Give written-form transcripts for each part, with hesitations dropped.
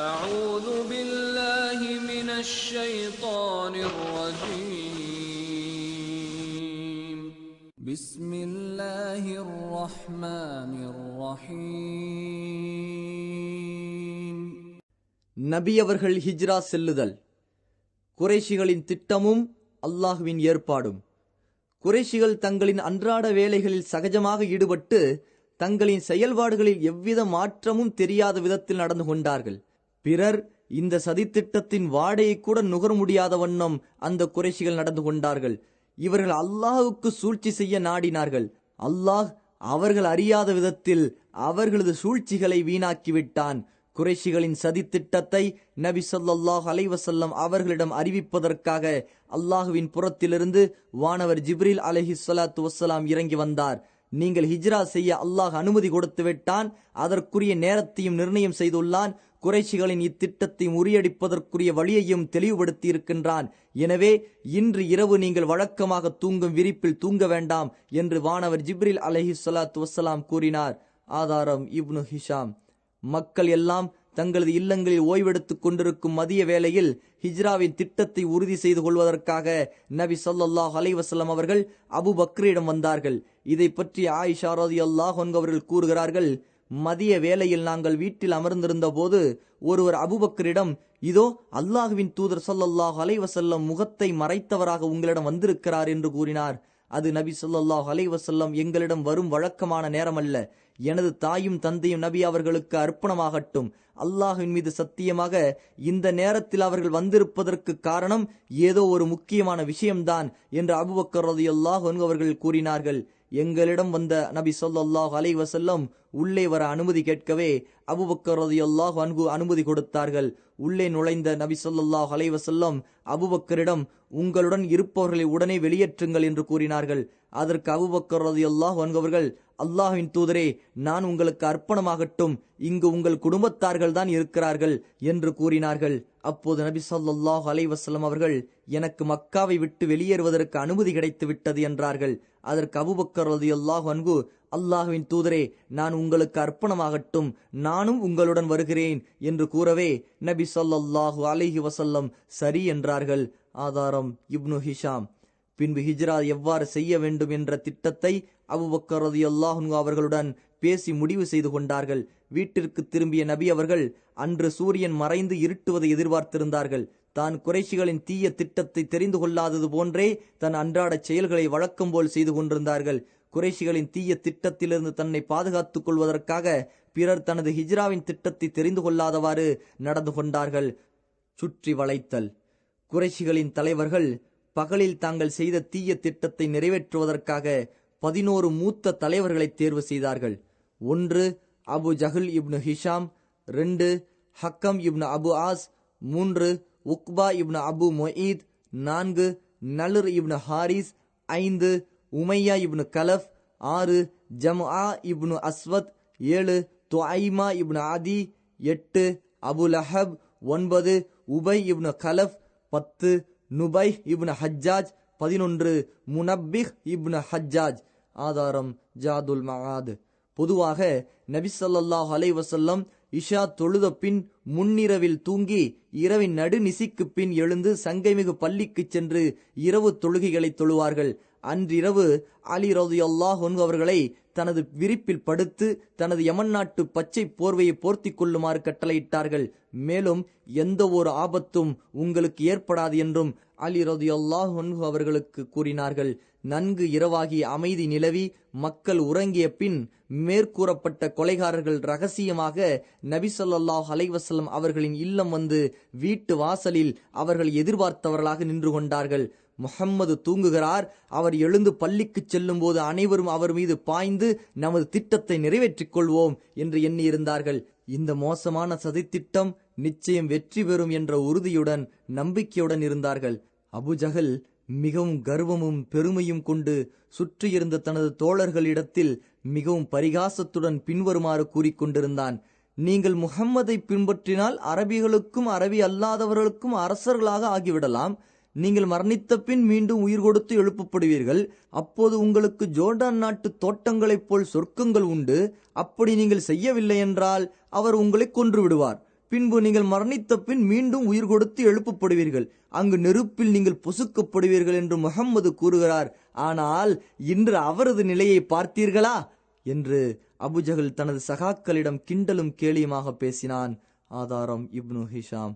أعوذ بالله من الشيطان الرجيم بسم الله الرحمن الرحيم நபி அவர்கள் ஹிஜ்ரா செல்லுதல். குறைஷிகளின் திட்டமும் அல்லாஹ்வின் ஏற்பாடும். குறைஷிகள் தங்களின் அன்றாட வேலைகளில் சகஜமாக ஈடுபட்டு தங்களின் செயல்பாடுகளில் எவ்வித மாற்றமும் தெரியாத விதத்தில் நடந்து கொண்டார்கள். பிறர் இந்த சதித்திட்டத்தின் வாடையை கூட நுகர முடியாத வண்ணம் அந்த குறைஷிகள் நடந்து கொண்டார்கள். இவர்கள் அல்லாஹுக்கு சூழ்ச்சி செய்ய நாடினார்கள். அல்லாஹ் அவர்கள் அறியாத விதத்தில் அவர்களது சூழ்ச்சிகளை வீணாக்கிவிட்டான். குறைஷிகளின் சதித்திட்டத்தை நபி ஸல்லல்லாஹு அலைஹி வஸல்லம் அவர்களிடம் அறிவிப்பதற்காக அல்லாஹுவின் புறத்திலிருந்து வானவர் ஜிப்ரீல் அலைஹிஸ்ஸலாத்து வஸ்ஸலாம் இறங்கி வந்தார். நீங்கள் ஹிஜ்ரா செய்ய அல்லாஹ் அனுமதி கொடுத்து விட்டான், அதற்குரிய நேரத்தையும் நிர்ணயம் செய்துள்ளான், குறைஷிகளின் இத்திட்டத்தை முறியடிப்பதற்குரிய வழியையும் தெளிவுபடுத்தி இருக்கின்றான். எனவே இன்று இரவு நீங்கள் வழக்கமாக தூங்கும் விரிப்பில் தூங்க வேண்டாம் என்று வானவர் ஜிப்ரீல் அலைஹிஸ்ஸலாத்து வஸ்ஸலாம் கூறினார். ஆதாரம் இப்னு ஹிஷாம். மக்கள் எல்லாம் தங்களது இல்லங்களில் ஓய்வெடுத்துக் கொண்டிருக்கும் மதிய வேளையில் ஹிஜ்ராவின் திட்டத்தை உறுதி செய்து கொள்வதற்காக நபி ஸல்லல்லாஹு அலைஹி வஸல்லம் அவர்கள் அபு பக்ரிடம் வந்தார்கள். இதை பற்றி ஆயிஷா ரலியல்லாஹு அன்ஹா அவர்கள் கூறுகிறார்கள், மதிய வேளையில் நாங்கள் வீட்டில் அமர்ந்திருந்த போது ஒருவர் அபுபக்கரிடம், இதோ அல்லாஹுவின் தூதர் ஸல்லல்லாஹு அலைஹி வஸல்லம் முகத்தை மறைத்தவராக உங்களிடம் வந்திருக்கிறார் என்று கூறினார். அது நபி ஸல்லல்லாஹு அலைஹி வஸல்லம் எங்களிடம் வரும் வழக்கமான நேரமல்ல. எனது தாயும் தந்தையும் நபி அவர்களுக்கு அர்ப்பணமாகட்டும். அல்லாஹ்வின் மீது சத்தியமாக இந்த நேரத்தில் அவர்கள் வந்திருப்பதற்கு காரணம் ஏதோ ஒரு முக்கியமான விஷயம்தான் என்று அபூபக்கர் ரலியல்லாஹு அன்ஹு அவர்கள் கூறினார்கள். எங்களிடம் வந்த நபி ஸல்லல்லாஹு அலைஹி வஸல்லம் உள்ளே வர அனுமதி கேட்கவே அபூபக்கர் ரலியல்லாஹு அன்ஹு அனுமதி கொடுத்தார்கள். உள்ளே நுழைந்த நபி ஸல்லல்லாஹு அலைஹி வஸல்லம் அபூபக்கரிடம், உங்களுடன் இருப்பவர்களை உடனே வெளியேற்றுங்கள் என்று கூறினார்கள். அதற்கு அபூபக்கர் ரலியல்லாஹு அன்ஹு அவர்கள், அல்லாஹ்வின் தூதரே, நான் உங்களுக்கு அர்ப்பணமாகட்டும், இங்கு உங்கள் குடும்பத்தார்கள் தான் இருக்கிறார்கள் என்று கூறினார்கள். அப்போது நபி ஸல்லல்லாஹு அலைஹி வஸல்லம் அவர்கள், எனக்கு மக்காவை விட்டு வெளியேறுவதற்கு அனுமதி கிடைத்து விட்டது என்றார்கள். அதற்கு அபூபக்கர் ரலியல்லாஹு அன்ஹு, அல்லாஹ்வின் தூதரே, நான் உங்களுக்கு அர்ப்பணமாகட்டும், நானும் உங்களுடன் வருகிறேன் என்று கூறவே நபி ஸல்லல்லாஹு அலைஹி வஸல்லம் சரி என்றார்கள். ஆதாரம் இப்னு ஹிஷாம். பின்பு ஹிஜ்ரா எவ்வாறு செய்ய வேண்டும் என்ற திட்டத்தை அபூபக்கர் ரலியல்லாஹு அன்ஹு அவர்களுடன் பேசி முடிவு செய்து கொண்டார்கள். வீட்டிற்கு திரும்பிய நபி அவர்கள் அன்று சூரியன் மறைந்து இருட்டுவதை எதிர்பார்த்திருந்தார்கள். தான் குறைஷிகளின் தீய திட்டத்தை தெரிந்து கொள்ளாதது போன்றே தன் அன்றாட செயல்களை வழக்கம் போல் செய்து கொண்டிருந்தார்கள். குறைஷிகளின் தீய திட்டத்திலிருந்து தன்னை பாதுகாத்துக் கொள்வதற்காக பிறர் தனது ஹிஜ்ராவின் திட்டத்தை தெரிந்து கொள்ளாதவாறு நடந்து கொண்டார்கள். சுற்றி வளைத்தல். குறைஷிகளின் தலைவர்கள் பகலில் தாங்கள் செய்த தீய திட்டத்தை நிறைவேற்றுவதற்காக 11 மூத்த தலைவர்களை தேர்வு செய்தார்கள். 1 அபு ஜஹல் இப்னு ஹிஷாம், 2 ஹக்கம் இப்னு அபு ஆஸ், 3 உக்பா இப்னு அபு முஈத், 4 நலுர் இப்னு ஹாரிஸ், 5 உமையா இப்னு கலஃப், 6 ஜம்ஆ இப்னு அஸ்வத், 7 துஐமா இப்னு ஆதி, 8 அபு லஹப், 9 உபை இப்னு கலஃப், 10 நுபை இப்னு ஹஜ்ஜாஜ், 11 முனப்பிஹ் இப்னு ஹஜ்ஜாஜ். ஆதாரம் ஜாதுல் மஆத். பொதுவாக நபி ஸல்லல்லாஹு அலைஹி வஸல்லம் இஷா தொழுத பின் முன்னிரவில் தூங்கி இரவின் நடுநிசிக்கு பின் எழுந்து சங்கைமிகு பள்ளிக்கு சென்று இரவு தொழுகைகளை தொழுவார்கள். அன்றிரவு அலி ரலியல்லாஹு அன்ஹு அவர்களை தனது விரிப்பில் படுத்து தனது யமன் நாட்டு பச்சை போர்வையை போர்த்தி கொள்ளுமாறு கட்டளையிட்டார்கள். மேலும் எந்த ஒரு ஆபத்தும் உங்களுக்கு ஏற்படாது என்றும் அலி ரலியல்லாஹு அன்ஹு அவர்களுக்கு கூறினார்கள். நன்கு இரவாகி அமைதி நிலவி மக்கள் உறங்கிய பின் மேற்கூறப்பட்ட கொலைகாரர்கள் ரகசியமாக நபி ஸல்லல்லாஹு அலைஹி வஸல்லம் அவர்களின் இல்லம் வந்து வீட்டு வாசலில் அவர்கள் எதிர்பார்த்தவர்களாக நின்று கொண்டார்கள். முஹம்மது தூங்குகிறார், அவர் எழுந்து பள்ளிக்கு செல்லும் போது அனைவரும் அவர் மீது பாய்ந்து நமது திட்டத்தை நிறைவேற்றிக் கொள்வோம் என்று எண்ணியிருந்தார்கள். இந்த மோசமான சதித்திட்டம் நிச்சயம் வெற்றி பெறும் என்ற உறுதியுடன் நம்பிக்கையுடன் இருந்தார்கள். அபு ஜஹல் மிகவும் கர்வமும் பெருமையும் கொண்டு சுற்றியிருந்த தனது தோழர்களிடத்தில் மிகவும் பரிகாசத்துடன் பின்வருமாறு கூறிக்கொண்டிருந்தான். நீங்கள் முஹம்மதை பின்பற்றினால் அரபிகளுக்கும் அரபி அல்லாதவர்களுக்கும் அரசர்களாக ஆகிவிடலாம். நீங்கள் மரணித்த பின் மீண்டும் உயிர் கொடுத்து எழுப்பப்படுவீர்கள். அப்போது உங்களுக்கு ஜோர்டான் நாட்டு தோட்டங்களைப் போல் சொர்க்கங்கள் உண்டு. அப்படி நீங்கள் செய்யவில்லை என்றால் அவர் உங்களை கொன்று விடுவார். பின்பு நீங்கள் மரணித்த பின் மீண்டும் உயிர் கொடுத்து எழுப்பப்படுவீர்கள், அங்கு நெருப்பில் நீங்கள் பொசுக்கப்படுவீர்கள் என்று முஹம்மது கூறுகிறார். ஆனால் இன்று அவரது நிலையை பார்த்தீர்களா என்று அபுஜஹல் தனது சகாக்களிடம் கிண்டலும் கேலியுமாக பேசினான். ஆதாரம் இப்னு ஹிஷாம்.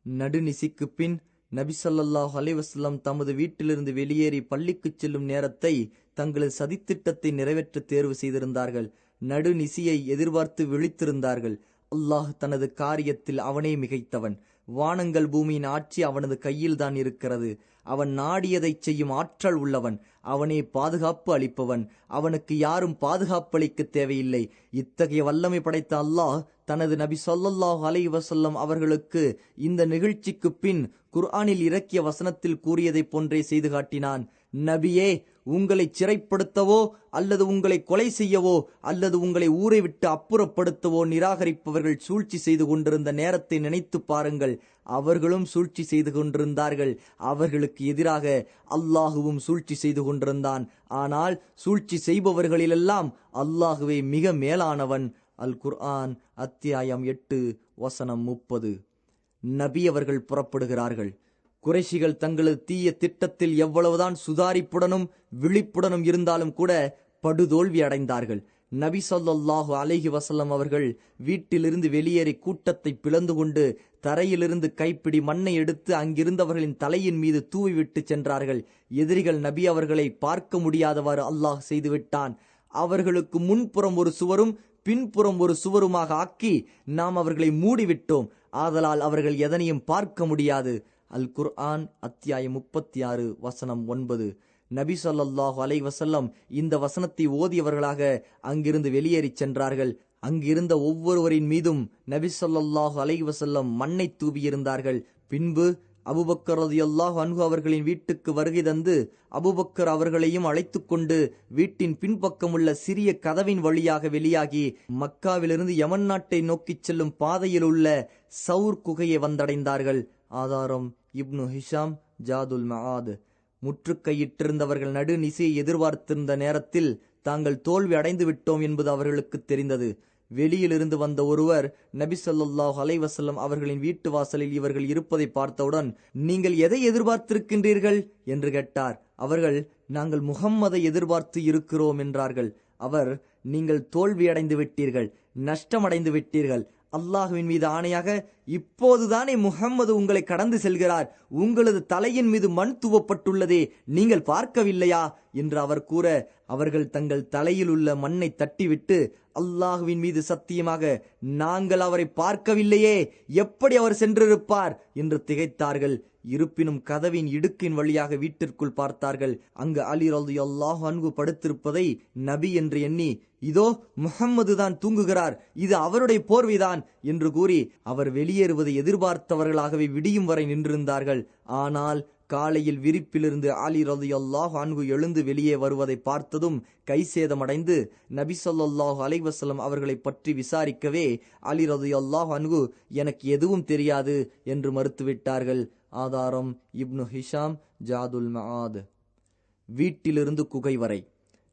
நடுநிசிக்கு பின் நபி ஸல்லல்லாஹு அலைஹி வஸல்லம் தமது வீட்டிலிருந்து வெளியேறி பள்ளிக்கு செல்லும் நேரத்தை தங்களது சதித்திட்டத்தை நிறைவேற்ற தேர்வு செய்திருந்தார்கள். நடுநிசியை எதிர்பார்த்து விழித்திருந்தார்கள். அல்லாஹ் தனது காரியத்தில் அவனே மிகைத்தவன். வானங்கள் பூமியின் ஆட்சி அவனது கையில்தான் இருக்கிறது. அவன் நாடியதை செய்யும் ஆற்றல் உள்ளவன். அவனே பாதுகாப்பு அளிப்பவன். அவனுக்கு யாரும் பாதுகாப்பு அளிக்க தேவையில்லை. இத்தகைய வல்லமை படைத்த அல்லாஹ் தனது நபி ஸல்லல்லாஹு அலைஹி வஸல்லம் அவர்களுக்கு இந்த நிகழ்ச்சிக்கு பின் குர்ஆனில் இறக்கிய வசனத்தில் கூறியதை போன்றே செய்து காட்டினான். நபியே, உங்களை சிறைப்படுத்தவோ அல்லது உங்களை கொலை செய்யவோ அல்லது உங்களை ஊரை விட்டு அப்புறப்படுத்தவோ நிராகரிப்பவர்கள் சூழ்ச்சி செய்து கொண்டிருந்த நேரத்தை நினைத்து பாருங்கள். அவர்களும் சூழ்ச்சி செய்து கொண்டிருந்தார்கள். அவர்களுக்கு எதிராக அல்லாஹுவும் சூழ்ச்சி செய்து கொண்டிருந்தான். ஆனால் சூழ்ச்சி செய்பவர்களிலெல்லாம் அல்லாஹுவே மிக மேலானவன். அல் குர்ஆன் அத்தியாயம் 8 வசனம் 30. நபி அவர்கள் புறப்படுகிறார்கள். குறைஷிகள் தங்களது தீய திட்டத்தில் எவ்வளவுதான் சுதாரிப்புடனும் விழிப்புடனும் இருந்தாலும் கூட படுதோல்வி அடைந்தார்கள். நபி ஸல்லல்லாஹு அலைஹி வஸல்லம் அவர்கள் வீட்டிலிருந்து வெளியேறி கூட்டத்தை பிளந்து கொண்டு தரையிலிருந்து கைப்பிடி மண்ணை எடுத்து அங்கிருந்தவர்களின் தலையின் மீது தூவிவிட்டு சென்றார்கள். எதிரிகள் நபி அவர்களை பார்க்க முடியாதவாறு அல்லாஹ் செய்துவிட்டான். அவர்களுக்கு முன்புறம் ஒரு சுவரும் பின்புறம் ஒரு சுவருமாக ஆக்கி நாம் அவர்களை மூடிவிட்டோம். ஆதலால் அவர்கள் எதனையும் பார்க்க முடியாது. அல் குர்ஆன் அத்தியாயம் 36 வசனம் 9. நபி ஸல்லல்லாஹு அலைஹி வஸல்லம் இந்த வசனத்தை ஓதியவர்களாக அங்கிருந்து வெளியேறி சென்றார்கள். அங்கிருந்த ஒவ்வொருவரின் மீதும் நபி ஸல்லல்லாஹு அலைஹி வஸல்லம் மண்ணை தூவியிருந்தார்கள். பின்பு அபூபக்கர் ரலியல்லாஹு அன்ஹு அவர்களின் வீட்டுக்கு வருகை தந்து அபூபக்கர் அவர்களையும் அழைத்து கொண்டு வீட்டின் பின்பக்கமுள்ள சிறிய கதவின் வழியாக வெளியாகி மக்காவிலிருந்து யமன் நாட்டை நோக்கி செல்லும் பாதையில் உள்ள சவுர் குகையை வந்தடைந்தார்கள். ஆதாரம் இப்னு ஹிஷாம் ஜாதுல் மஆத். முற்றுகையிட்டிருந்தவர்கள் நடுநிசையை எதிர்பார்த்திருந்த நேரத்தில் தாங்கள் தோல்வி அடைந்து விட்டோம் என்பது அவர்களுக்கு தெரிந்தது. வெளியிலிருந்து வந்த ஒருவர் நபி ஸல்லல்லாஹு அலைஹி வஸல்லம் அவர்களின் வீட்டு வாசலில் இவர்கள் இருப்பதை பார்த்தவுடன், நீங்கள் எதை எதிர்பார்த்திருக்கின்றீர்கள் என்று கேட்டார். அவர்கள், நாங்கள் முஹம்மதை எதிர்பார்த்து இருக்கிறோம் என்றார்கள். அவர், நீங்கள் தோல்வியடைந்து விட்டீர்கள், நஷ்டமடைந்து விட்டீர்கள். அல்லாஹுவின் மீது ஆணையாக இப்போதுதானே முஹம்மது உங்களை கடந்து செல்கிறார். உங்களது தலையின் மீது மண் தூவப்பட்டுள்ளதே, நீங்கள் பார்க்கவில்லையா என்று அவர் கூற, அவர்கள் தங்கள் தலையில் உள்ள மண்ணை தட்டிவிட்டு, அல்லாஹுவின் மீது சத்தியமாக நாங்கள் அவரை பார்க்கவில்லையே, எப்படி அவர் சென்றிருப்பார் என்று திகைத்தார்கள். இருப்பினும் கதவின் இடுக்கின் வழியாக வீட்டிற்குள் பார்த்தார்கள். அங்கு அலி ரலியல்லாஹு அன்ஹு படுத்திருப்பதை நபி என்று எண்ணி, இதோ முஹம்மது தான் தூங்குகிறார், இது அவருடைய போர்வைதான் என்று கூறி அவர் வெளியேறுவதை எதிர்பார்த்தவர்களாகவே விடியும் வரை நின்றிருந்தார்கள். ஆனால் காலையில் விரிப்பிலிருந்து அலி ரலியல்லாஹு அன்ஹு எழுந்து வெளியே வருவதை பார்த்ததும் கைசேதமடைந்து நபி ஸல்லல்லாஹு அலைஹி வஸல்லம் அவர்களை பற்றி விசாரிக்கவே அலி ரலியல்லாஹு அன்ஹு, எனக்கு எதுவும் தெரியாது என்று மறுத்துவிட்டார்கள். ஆதாரம் இப்னு ஹிஷாம் ஜாதுல் மஆத். வீட்டிலிருந்து குகை வரை.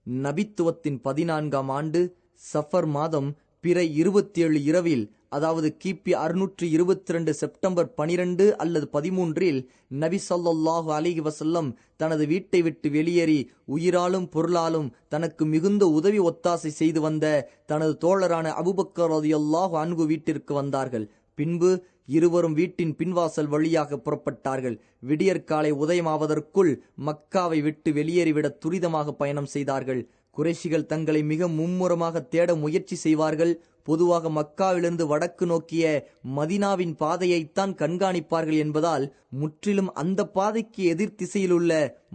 நபித்துவத்தின் 14ஆம் ஆண்டு சஃபர் மாதம் பிறை 27 இரவில், அதாவது கிபி 622 செப்டம்பர் 12 அல்லது 13இல் நபி ஸல்லல்லாஹு அலைஹி வஸல்லம் தனது வீட்டை விட்டு வெளியேறி உயிராலும் பொருளாலும் தனக்கு மிகுந்த உதவி ஒத்தாசை செய்து வந்த தனது தோழரான அபூபக்கர் ரலியல்லாஹு அன்ஹு வீட்டிற்கு வந்தார்கள். பின்பு இருவரும் வீட்டின் பின்வாசல் வழியாக புறப்பட்டார்கள். விடியற்காலை உதயமாவதற்குள் மக்காவை விட்டு வெளியேறிவிட துரிதமாக பயணம் செய்தார்கள். குறைஷிகள் தங்களை மிக மும்முரமாக தேட முயற்சி செய்வார்கள். பொதுவாக மக்காவிலிருந்து வடக்கு நோக்கிய மதினாவின் பாதையைத்தான் கண்காணிப்பார்கள் என்பதால் முற்றிலும் அந்த பாதைக்கு எதிர் திசையில் உள்ள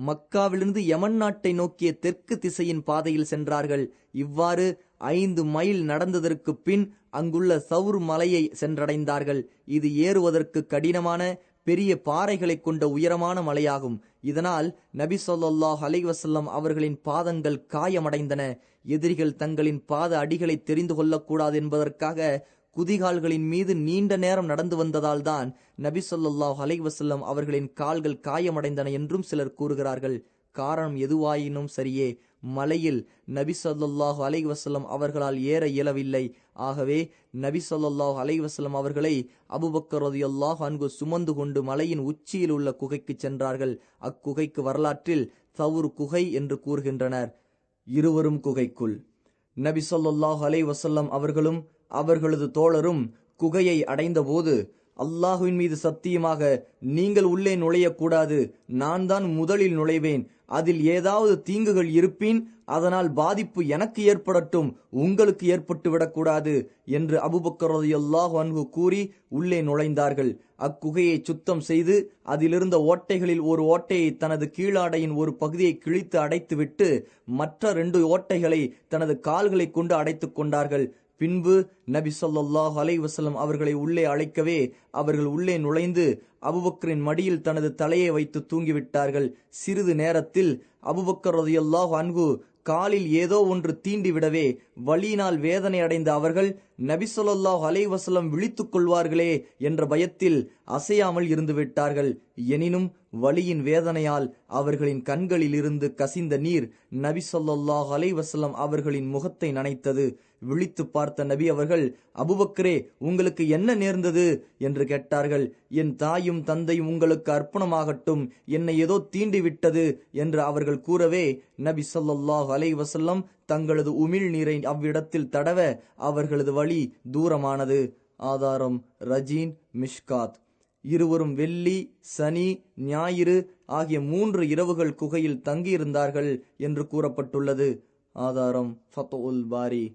மக்காவிலிருந்து யமன் நாட்டை நோக்கிய தெற்கு திசையின் பாதையில் சென்றார்கள். இவ்வாறு 5 மைல் நடந்ததற்கு பின் அங்குள்ள சவுர் மலையை சென்றடைந்தார்கள். இது ஏறுவதற்கு கடினமான பெரிய பாறைகளை கொண்ட உயரமான மலையாகும். இதனால் நபி ஸல்லல்லாஹு அலைஹி வஸல்லம் அவர்களின் பாதங்கள் காயமடைந்தன. எதிரிகள் தங்களின் பாத அடிகளை தெரிந்து கொள்ளக்கூடாது என்பதற்காக குதிகால்களின் மீது நீண்ட நேரம் நடந்து வந்ததால் தான் நபி ஸல்லல்லாஹு அலைஹி வஸல்லம் அவர்களின் கால்கள் காயமடைந்தன என்றும் சிலர் கூறுகிறார்கள். காரணம் எதுவாயினும் சரியே, மலையில் நபி ஸல்லல்லாஹு அலைஹி வஸல்லம் அவர்களால் ஏற இயலவில்லை. ஆகவே நபி ஸல்லல்லாஹு அலைஹி வஸல்லம் அவர்களை அபூபக்கர் ரலியல்லாஹு அன்ஹு சுமந்து கொண்டு மலையின் உச்சியில் உள்ள குகைக்கு சென்றார்கள். அக்குகைக்கு வரலாற்றில் தவுர் குகை என்று கூறுகின்றனர். இருவரும் குகைக்குள். நபி ஸல்லல்லாஹு அலைஹி வஸல்லம் அவர்களும் அவர்களது தோழரும் குகையை அடைந்தபோது, அல்லாஹுவின் மீது சத்தியமாக நீங்கள் உள்ளே நுழையக்கூடாது, நான் தான் முதலில் நுழைவேன், அதில் ஏதாவது தீங்குகள் இருப்பின் அதனால் பாதிப்பு எனக்கு ஏற்படட்டும், உங்களுக்கு ஏற்பட்டு விடக்கூடாது என்று அபூபக்கர் ரலியல்லாஹு அன்ஹு கூறி உள்ளே நுழைந்தார்கள். அக்குகையை சுத்தம் செய்து அதிலிருந்த ஓட்டைகளில் ஒரு ஓட்டையை தனது கீழாடையின் ஒரு பகுதியை கிழித்து அடைத்துவிட்டு மற்ற 2 ஓட்டைகளை தனது கால்களை கொண்டு அடைத்துக் கொண்டார்கள். பின்பு நபி ஸல்லல்லாஹு அலைஹி வஸல்லம் அவர்களை உள்ளே அழைக்கவே அவர்கள் உள்ளே நுழைந்து அபூபக்கரின் மடியில் தனது தலையை வைத்து தூங்கிவிட்டார்கள். சிறிது நேரத்தில் அபூபக்கர் ரலியல்லாஹு அன்ஹு காலில் ஏதோ ஒன்று தீண்டி விடவே வலியினால் வேதனை அடைந்த அவர்கள் நபி ஸல்லல்லாஹு அலைஹி வஸல்லம் விழித்துக் கொள்வார்களே என்ற பயத்தில் அசையாமல் இருந்து விட்டார்கள். எனினும் வலியின் வேதனையால் அவர்களின் கண்களில் இருந்து கசிந்த நீர் நபி ஸல்லல்லாஹு அலைஹி வஸல்லம் அவர்களின் முகத்தை நனைத்தது. விழித்து பார்த்த நபி அவர்கள், அபூபக்கரே, உங்களுக்கு என்ன நேர்ந்தது என்று கேட்டார்கள். என் தாயும் தந்தையும் உங்களுக்கு அர்ப்பணமாகட்டும், என்னை ஏதோ தீண்டி விட்டது என்று அவர்கள் கூறவே நபி ஸல்லல்லாஹு அலைஹி வஸல்லம் தங்களது உமிழ் நீரை அவ்விடத்தில் தடவ அவர்களது வலி தூரமானது. ஆதாரம் ரஜீன், மிஷ்காத். இருவரும் வெள்ளி, சனி, ஞாயிறு ஆகிய 3 இரவுகள் குகையில் தங்கியிருந்தார்கள் என்று கூறப்பட்டுள்ளது. ஆதாரம் ஃபத்உல் பாரி.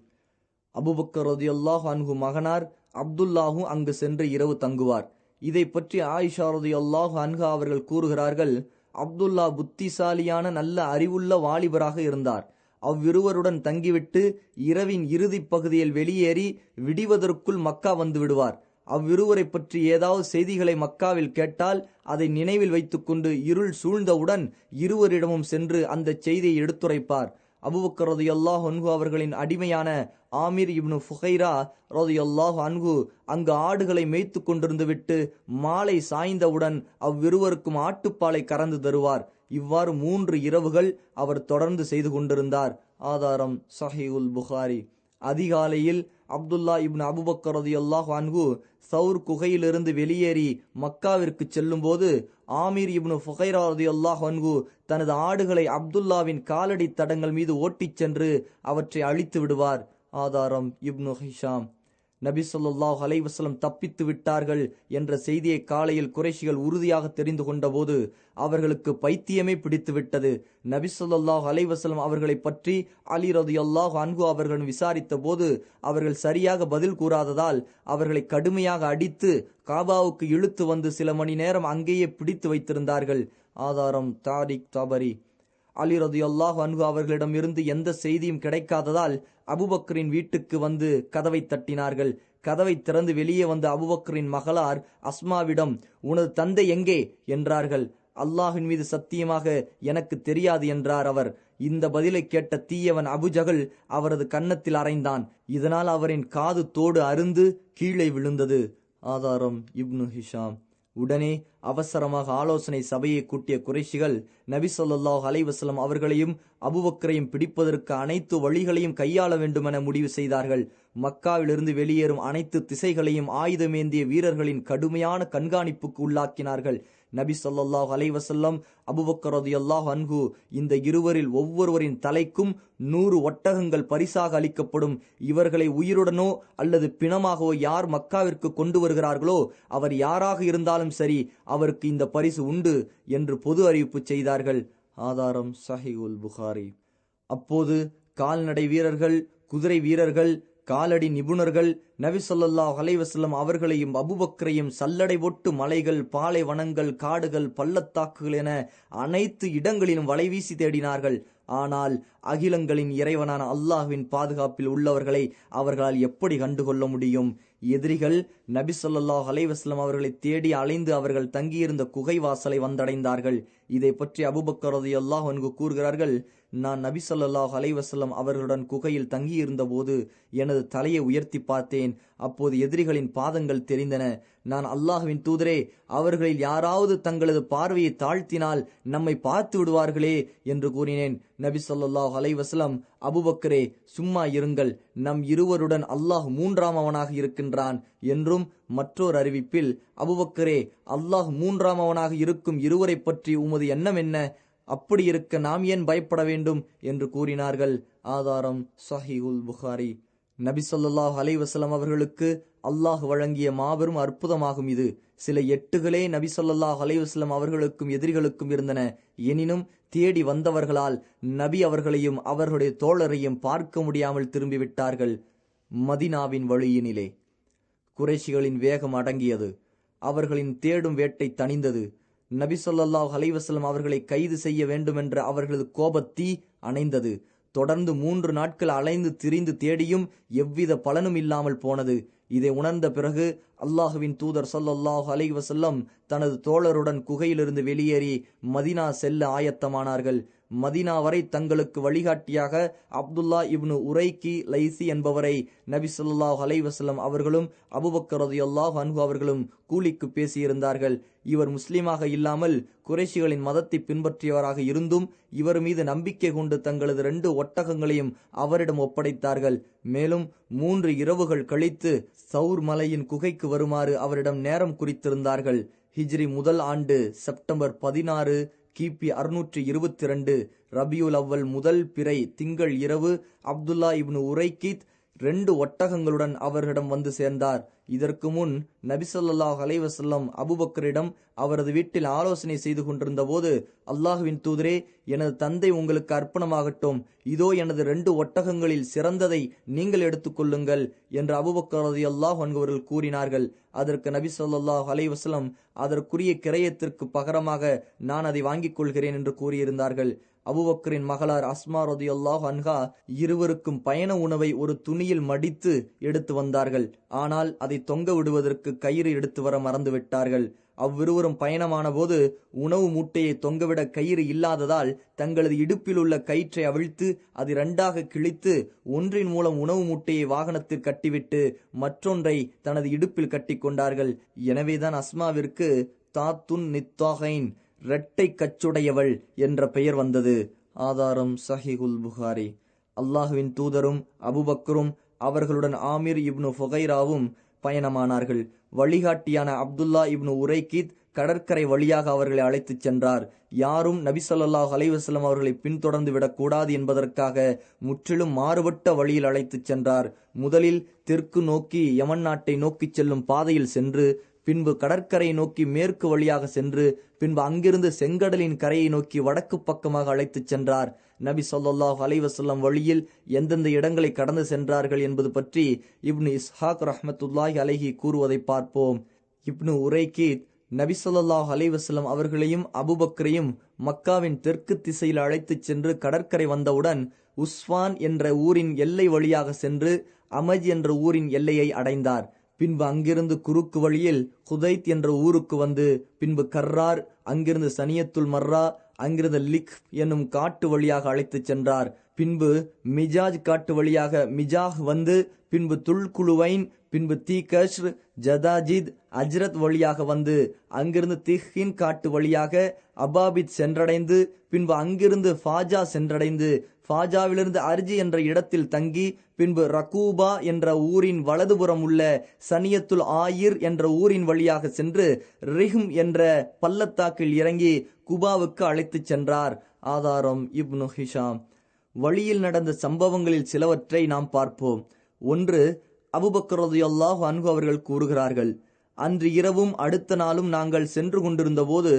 அபூபக்கர் ரலியல்லாஹு அன்ஹு மகனார் அப்துல்லாஹு அங்கு சென்று இரவு தங்குவார். இதை பற்றி ஆயிஷா ரலியல்லாஹு அன்ஹா அவர்கள் கூறுகிறார்கள், அப்துல்லா புத்திசாலியான நல்ல அறிவுள்ள வாலிபராக இருந்தார். அவ்விருவருடன் தங்கிவிட்டு இரவின் இறுதி பகுதியில் வெளியேறி விடிவதற்குள் மக்கா வந்து விடுவார். அவ்விருவரை பற்றி ஏதாவது செய்திகளை மக்காவில் கேட்டால் அதை நினைவில் வைத்துக்கொண்டு இருள் சூழ்ந்தவுடன் இருவரிடமும் சென்று அந்த செய்தியை எடுத்துரைப்பார். அபூபக்கர் ரலியல்லாஹு அன்ஹு அவர்களின் அடிமையான ஆமிர் இப்னு ஃபுகைரா ரலியல்லாஹு அன்ஹு அங்கு ஆடுகளை மேய்த்து கொண்டிருந்து விட்டு மாலை சாய்ந்தவுடன் அவ்விருவருக்கும் ஆட்டுப்பாலை கறந்து தருவார். இவ்வாறு 3 இரவுகள் அவர் தொடர்ந்து செய்து கொண்டிருந்தார். ஆதாரம் சஹீஹுல் புகாரி. அதிகாலையில் அப்துல்லா இப்னு அபூபக்கர் ரலியல்லாஹு அன்ஹு சௌர் குகையிலிருந்து வெளியேறி மக்காவிற்கு செல்லும் போது ஆமீர் இப்னு ஃபுகைரா ரலியல்லாஹு அன்ஹு தனது ஆடுகளை அப்துல்லாவின் காலடி தடங்கள் மீது ஓட்டிச் சென்று அவற்றை அழித்து விடுவார். ஆதாரம் இப்னு ஹிஷாம். நபி ஸல்லல்லாஹு அலைஹி வஸல்லம் தப்பித்து விட்டார்கள் என்ற செய்தியை காலையில் குறைஷிகள் உறுதியாக தெரிந்து கொண்ட போது அவர்களுக்கு பைத்தியமே பிடித்து விட்டது. நபி ஸல்லல்லாஹு அலைஹி வஸல்லம் அவர்களை பற்றி அலி ரலியல்லாஹு அன்ஹு அவர்கள் விசாரித்த போது அவர்கள் சரியாக பதில் கூறாததால் அவர்களை கடுமையாக அடித்து காபாவுக்கு இழுத்து வந்து சில மணி நேரம் அங்கேயே பிடித்து வைத்திருந்தார்கள். ஆதாரம் தாரிக் தபரி. அலி ரலியல்லாஹு அன்ஹு அவர்களிடம் இருந்து எந்த செய்தியும் கிடைக்காததால் அபூபக்கரின் வீட்டுக்கு வந்து கதவை தட்டினார்கள். கதவை திறந்து வெளியே வந்த அபூபக்கரின் மகளார் அஸ்மாவிடம், உனது தந்தை எங்கே என்றார்கள். அல்லாஹின் மீது சத்தியமாக எனக்கு தெரியாது என்றார் அவர். இந்த பதிலை கேட்ட தீயவன் அபுஜகல் அவரது கன்னத்தில் அறைந்தான். இதனால் அவரின் காது தோடு அருந்து கீழே விழுந்தது. ஆதாரம் இப்னு ஹிஷாம். உடனே அவசரமாக ஆலோசனை சபையை கூட்டிய குறைஷிகள் நபி ஸல்லல்லாஹு அலைஹி வஸல்லம் அவர்களையும் அபூபக்கரையும் பிடிப்பதற்கு அனைத்து வழிகளையும் கையாள வேண்டுமென முடிவு செய்தார்கள். மக்காவிலிருந்து வெளியேறும் அனைத்து திசைகளையும் ஆயுதமேந்திய வீரர்களின் கடுமையான கண்காணிப்புக்கு உள்ளாக்கினார்கள். நபி ஸல்லல்லாஹு அலைஹி வஸல்லம், அபூபக்கர் ரலியல்லாஹு அன்ஹு இந்த இருவரில் ஒவ்வொருவரின் தலைக்கும் 100 ஒட்டகங்கள் பரிசாக அளிக்கப்படும். இவர்களை உயிருடனோ அல்லது பிணமாகவோ யார் மக்காவிற்கு கொண்டு வருகிறார்களோ அவர் யாராக இருந்தாலும் சரி, அவருக்கு இந்த பரிசு உண்டு என்று பொது அறிவிப்பு செய்தார்கள். ஆதாரம் சஹீஹுல் புகாரி. அப்போது கால்நடை வீரர்கள், குதிரை வீரர்கள், காலடி நிபுணர்கள் நபி ஸல்லல்லாஹு அலைஹி வஸல்லம் அவர்களையும் அபூபக்கரையும் சல்லடை போட்டு மலைகள், பாலைவனங்கள், காடுகள், பள்ளத்தாக்குகள் என அனைத்து இடங்களிலும் வலைவீசி தேடினார்கள். ஆனால் அகிலங்களின் இறைவனான அல்லாஹ்வின் பாதுகாப்பில் உள்ளவர்களை அவர்களால் எப்படி கண்டுகொள்ள முடியும்? எதிரிகள் நபி ஸல்லல்லாஹு அலைஹி வஸல்லம் அவர்களை தேடி அலைந்து அவர்கள் தங்கியிருந்த குகை வாசலை வந்தடைந்தார்கள். இதை பற்றி அபூபக்கர் ரலியல்லாஹு அன்ஹு கூறுகிறார்கள், நான் நபி ஸல்லல்லாஹு அலைஹி வஸல்லம் அவர்களுடன் குகையில் தங்கியிருந்த போது எனது தலையை உயர்த்தி பார்த்தேன். அப்போது எதிரிகளின் பாதங்கள் தெரிந்தன. நான் அல்லாஹ்வின் தூதரே, அவர்களில் யாராவது தங்களது பார்வையை தாழ்த்தினால் நம்மை பார்த்து விடுவார்களே என்று கூறினேன். நபி ஸல்லல்லாஹு அலைஹி வஸல்லம், அபூபக்கரே சும்மா இருங்கள், நம் இருவருடன் அல்லாஹ் மூன்றாமவனாக இருக்கின்றான் என்றும், மற்றொரு அறிவிப்பில், அபூபக்கரே, அல்லாஹ் மூன்றாமவனாக இருக்கும் இருவரை பற்றி உமது எண்ணம் என்ன? அப்படி இருக்க நாம் ஏன் பயப்பட வேண்டும் என்று கூறினார்கள். ஆதாரம் ஸஹீஹுல் புகாரி. நபி ஸல்லல்லாஹு அலைஹி வஸல்லம் அவர்களுக்கு அல்லாஹ் வழங்கிய மாபெரும் அற்புதமாகும் இது. சில எட்டுகளே நபி ஸல்லல்லாஹு அலைஹி வஸல்லம் அவர்களுக்கும் எதிரிகளுக்கும் இருந்தன. எனினும் தேடி வந்தவர்களால் நபி அவர்களையும் அவர்களுடைய தோழரையும் பார்க்க முடியாமல் திரும்பிவிட்டார்கள். மதினாவின் வழியினிலே குறைஷிகளின் வேகம் அடங்கியது. அவர்களின் தேடும் வேட்டை தணிந்தது. நபி ஸல்லல்லாஹு அலைஹி வஸல்லம் அவர்களை கைது செய்ய வேண்டுமென்ற அவர்களது கோபத்தீ அணைந்தது. தொடர்ந்து 3 நாட்கள் அலைந்து திரிந்து தேடியும் எவ்வித பலனும் இல்லாமல் போனது. இதை உணர்ந்த பிறகு அல்லாஹுவின் தூதர் ஸல்லல்லாஹு அலைஹி வஸல்லம் தனது தோழருடன் குகையிலிருந்து வெளியேறி மதினா செல்ல ஆயத்தமானார்கள். மதினா வரை தங்களுக்கு வழிகாட்டியாக அப்துல்லா இப்னு உரைக்கி லைசி என்பவரை நபி ஸல்லல்லாஹு அலைஹி வஸல்லம் அவர்களும் அபூபக்கர் ரலியல்லாஹு அன்ஹு அவர்களும் கூலிக்கு பேசியிருந்தார்கள். இவர் முஸ்லிமாக இல்லாமல் குறைஷிகளின் மதத்தை பின்பற்றியவராக இருந்தும் இவர் மீது நம்பிக்கை கொண்டு தங்களது 2 ஒட்டகங்களையும் அவரிடம் ஒப்படைத்தார்கள். மேலும் 3 இரவுகள் கழித்து சௌர் மலையின் குகைக்கு வருமாறு அவரிடம் நேரம் குறித்திருந்தார்கள். ஹிஜ்ரி முதல் ஆண்டு செப்டம்பர் 16 கிபி 622 ரபியுல் அவ்வல் முதல் பிறை திங்கள் இரவு அப்துல்லா இப்னு உரைக்கித் 2 ஒட்டகங்களுடன் அவர்களிடம் வந்து சேர்ந்தார். இதற்கு முன் நபி ஸல்லல்லாஹு அலைஹி வஸல்லம் அபூபக்கரிடம் அவரது வீட்டில் ஆலோசனை செய்து கொண்டிருந்த போது, அல்லாஹ்வின் தூதரே, எனது தந்தை உங்களுக்கு அர்ப்பணமாகட்டும், இதோ எனது 2 ஒட்டகங்களில் சிறந்ததை நீங்கள் எடுத்துக்கொள்ளுங்கள் என்று அபூபக்கர் ரலியல்லாஹு அன்ஹு அவர்கள் கூறினார்கள். அதற்கு நபி ஸல்லல்லாஹு அலைஹி வஸல்லம், அதற்குரிய கிரயத்திற்கு பகரமாக நான் அதை வாங்கிக் கொள்கிறேன் என்று கூறியிருந்தார்கள். அபூபக்கரின் மகளார் அஸ்மா ரலியல்லாஹு அன்ஹா இருவருக்கும் பயண உணவை ஒரு துணியில் மடித்து எடுத்து வந்தார்கள். ஆனால் அதை தொங்க விடுவதற்கு கயிறு எடுத்து வர மறந்துவிட்டார்கள். அவ்விருவரும் பயணமான போது உணவு மூட்டையை தொங்கவிட கயிறு இல்லாததால் தங்களது இடுப்பில் உள்ள கயிற்றை அவிழ்த்து அது 2ஆக கிழித்து ஒன்றின் மூலம் உணவு மூட்டையை வாகனத்தில் கட்டிவிட்டு மற்றொன்றை தனது இடுப்பில் கட்டி கொண்டார்கள். எனவேதான் அஸ்மாவிற்கு தாத்துன் நித்தாகைன், இரட்டை கச்சுடையவள் என்ற பெயர் வந்தது. ஆதாரம் ஸஹீஹுல் புகாரி. அல்லாஹுவின் தூதரும் அபூபக்கரும் அவர்களுடன் ஆமிர் இப்னு ஃபுகைராவும் பயணமானார்கள். வழிகாட்டியான அப்துல்லா இப்னு உரைக்கித் கடற்கரை வழியாக அவர்களை அழைத்துச் சென்றார். யாரும் நபி ஸல்லல்லாஹு அலைஹி வஸல்லம் அவர்களை பின்தொடர்ந்து விடக்கூடாது என்பதற்காக முற்றிலும் மாறுபட்ட வழியில் அழைத்துச் சென்றார். முதலில் தெற்கு நோக்கி யமன் நாட்டை நோக்கிச் செல்லும் பாதையில் சென்று, பின்பு கடற்கரையை நோக்கி மேற்கு வழியாக சென்று, பின்பு அங்கிருந்து செங்கடலின் கரையை நோக்கி வடக்கு பக்கமாக அழைத்துச் சென்றார். நபி ஸல்லல்லாஹு அலைஹி வஸல்லம் வழியில் எந்தெந்த இடங்களை கடந்து சென்றார்கள் என்பது பற்றி இப்னு இஸ்ஹாக் ரஹ்மத்துல்லாஹி அலைஹி கூறுவதை பார்ப்போம். இப்னு உரைக்கித் நபி ஸல்லல்லாஹு அலைஹி வஸல்லம் அவர்களையும் அபூபக்கரையும் மக்காவின் தெற்கு திசையில் அழைத்துச் சென்று கடற்கரை வந்தவுடன் உஸ்வான் என்ற ஊரின் எல்லை வழியாக சென்று அமஜ் என்ற ஊரின் எல்லையை அடைந்தார். பின்பு அங்கிருந்து குறுக்கு வழியில் ஹுதைத் என்ற ஊருக்கு வந்து, பின்பு கர்ரார், அங்கிருந்து சனியத்துல் மர்ரா, அங்கிருந்து லிக் என்னும் காட்டு வழியாக அழைத்துச் சென்றார். பின்பு மிஜாஜ் காட்டு வழியாக மிஜாஹ் வந்து, பின்பு துல்குலுவைன், பின்பு தீகஷ்ர், ஜதாஜித், அஜ்ரத் வழியாக வந்து அங்கிருந்து திஹின் காட்டு வழியாக அபாபித் சென்றடைந்து, பின்பு அங்கிருந்து ஃபாஜா சென்றடைந்து ஃபாஜாவிலிருந்து அர்ஜி என்ற இடத்தில் தங்கி, பின்பு ரகூபா என்ற ஊரின் வலதுபுறம் உள்ள சனியத்துல் ஆயிர் என்ற ஊரின் வழியாக சென்று ரிஹ்ம் என்ற பள்ளத்தாக்கில் இறங்கி குபாவுக்கு அழைத்துச் சென்றார். ஆதாரம் இப்னு ஹிஷாம். வழியில் நடந்த சம்பவங்களில் சிலவற்றை நாம் பார்ப்போம். ஒன்று, அபூபக்கர் ரலியல்லாஹு அன்ஹு அவர்கள் கூறுகிறார்கள், அன்று இரவும் அடுத்த நாளும் நாங்கள் சென்று கொண்டிருந்த போது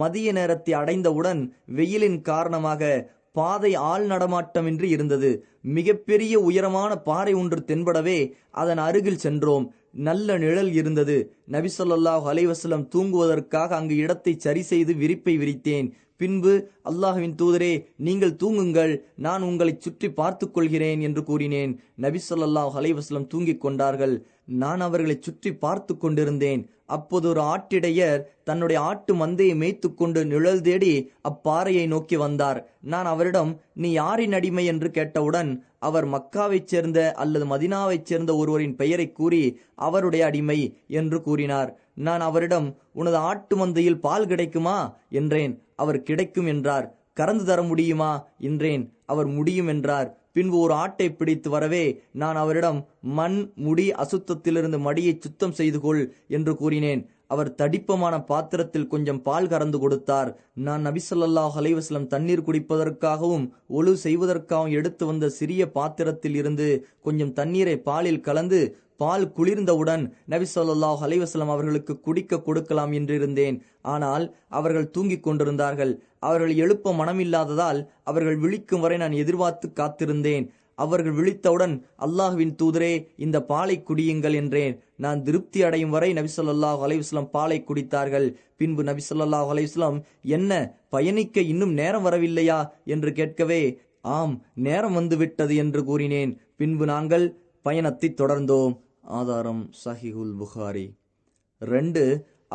மதிய நேரத்தை அடைந்தவுடன் வெயிலின் காரணமாக பாதை ஆள் நடமாட்டமின்றி இருந்தது. மிகப்பெரிய உயரமான பாறை ஒன்று தென்படவே அதன் அருகில் சென்றோம். நல்ல நிழல் இருந்தது. நபி ஸல்லல்லாஹு அலைஹி வஸல்லம் தூங்குவதற்காக அங்கு இடத்தை சரி செய்து விரிப்பை விரித்தேன். பின்பு, அல்லாஹ்வின் தூதரே, நீங்கள் தூங்குங்கள், நான் உங்களை சுற்றி பார்த்துக் கொள்கிறேன் என்று கூறினேன். நபி ஸல்லல்லாஹு அலைஹி வஸல்லம் தூங்கிக் கொண்டார்கள். நான் அவர்களை சுற்றி பார்த்து கொண்டிருந்தேன். அப்போது ஒரு ஆட்டிடையர் தன்னுடைய ஆட்டு மந்தையை மேய்த்து கொண்டு நிழல் தேடி அப்பாறையை நோக்கி வந்தார். நான் அவரிடம், நீ யாரின் அடிமை என்று கேட்டவுடன் அவர் மக்காவைச் சேர்ந்த அல்லது மதினாவைச் சேர்ந்த ஒருவரின் பெயரை கூறி அவருடைய அடிமை என்று கூறினார். நான் அவரிடம், உனது ஆட்டு மந்தையில் பால் கிடைக்குமா என்றேன். அவர் கிடைக்கும் என்றார். கறந்து தர முடியுமா என்றேன். அவர் முடியும் என்றார். பின்பு ஒரு ஆட்டை பிடித்து வரவே நான் அவரிடம், மண் முடி அசுத்தத்திலிருந்து மடியை சுத்தம் செய்து கொள் என்று கூறினேன். அவர் தடிப்பமான பாத்திரத்தில் கொஞ்சம் பால் கறந்து கொடுத்தார். நான் நபி ஸல்லல்லாஹு அலைஹி வஸல்லம் தண்ணீர் குடிப்பதற்காகவும் ஒழு செய்வதற்காகவும் எடுத்து வந்த சிறிய பாத்திரத்தில் இருந்து கொஞ்சம் தண்ணீரை பாலில் கலந்து பால் குளிர்ந்தவுடன் நபி ஸல்லல்லாஹு அலைஹி வஸல்லம் அவர்களுக்கு குடிக்க கொடுக்கலாம் என்றிருந்தேன். ஆனால் அவர்கள் தூங்கிக் கொண்டிருந்தார்கள். அவர்கள் எழுப்ப மனமில்லாததால் அவர்கள் விழிக்கும் வரை நான் எதிர்பார்த்து காத்திருந்தேன். அவர்கள் விழித்தவுடன், அல்லாஹ்வின் தூதரே, இந்த பாலை குடியுங்கள் என்றேன். நான் திருப்தி அடையும் வரை நபி ஸல்லல்லாஹு அலைஹி வஸல்லம் பாலை குடித்தார்கள். பின்பு நபி ஸல்லல்லாஹு அலைஹி வஸல்லம், என்ன பயணிக்க இன்னும் நேரம் வரவில்லையா என்று கேட்கவே, ஆம், நேரம் வந்துவிட்டது என்று கூறினேன். பின்பு நாங்கள் பயணத்தை தொடர்ந்தோம். ஆதாரம் சஹீஹுல் புகாரி. 2.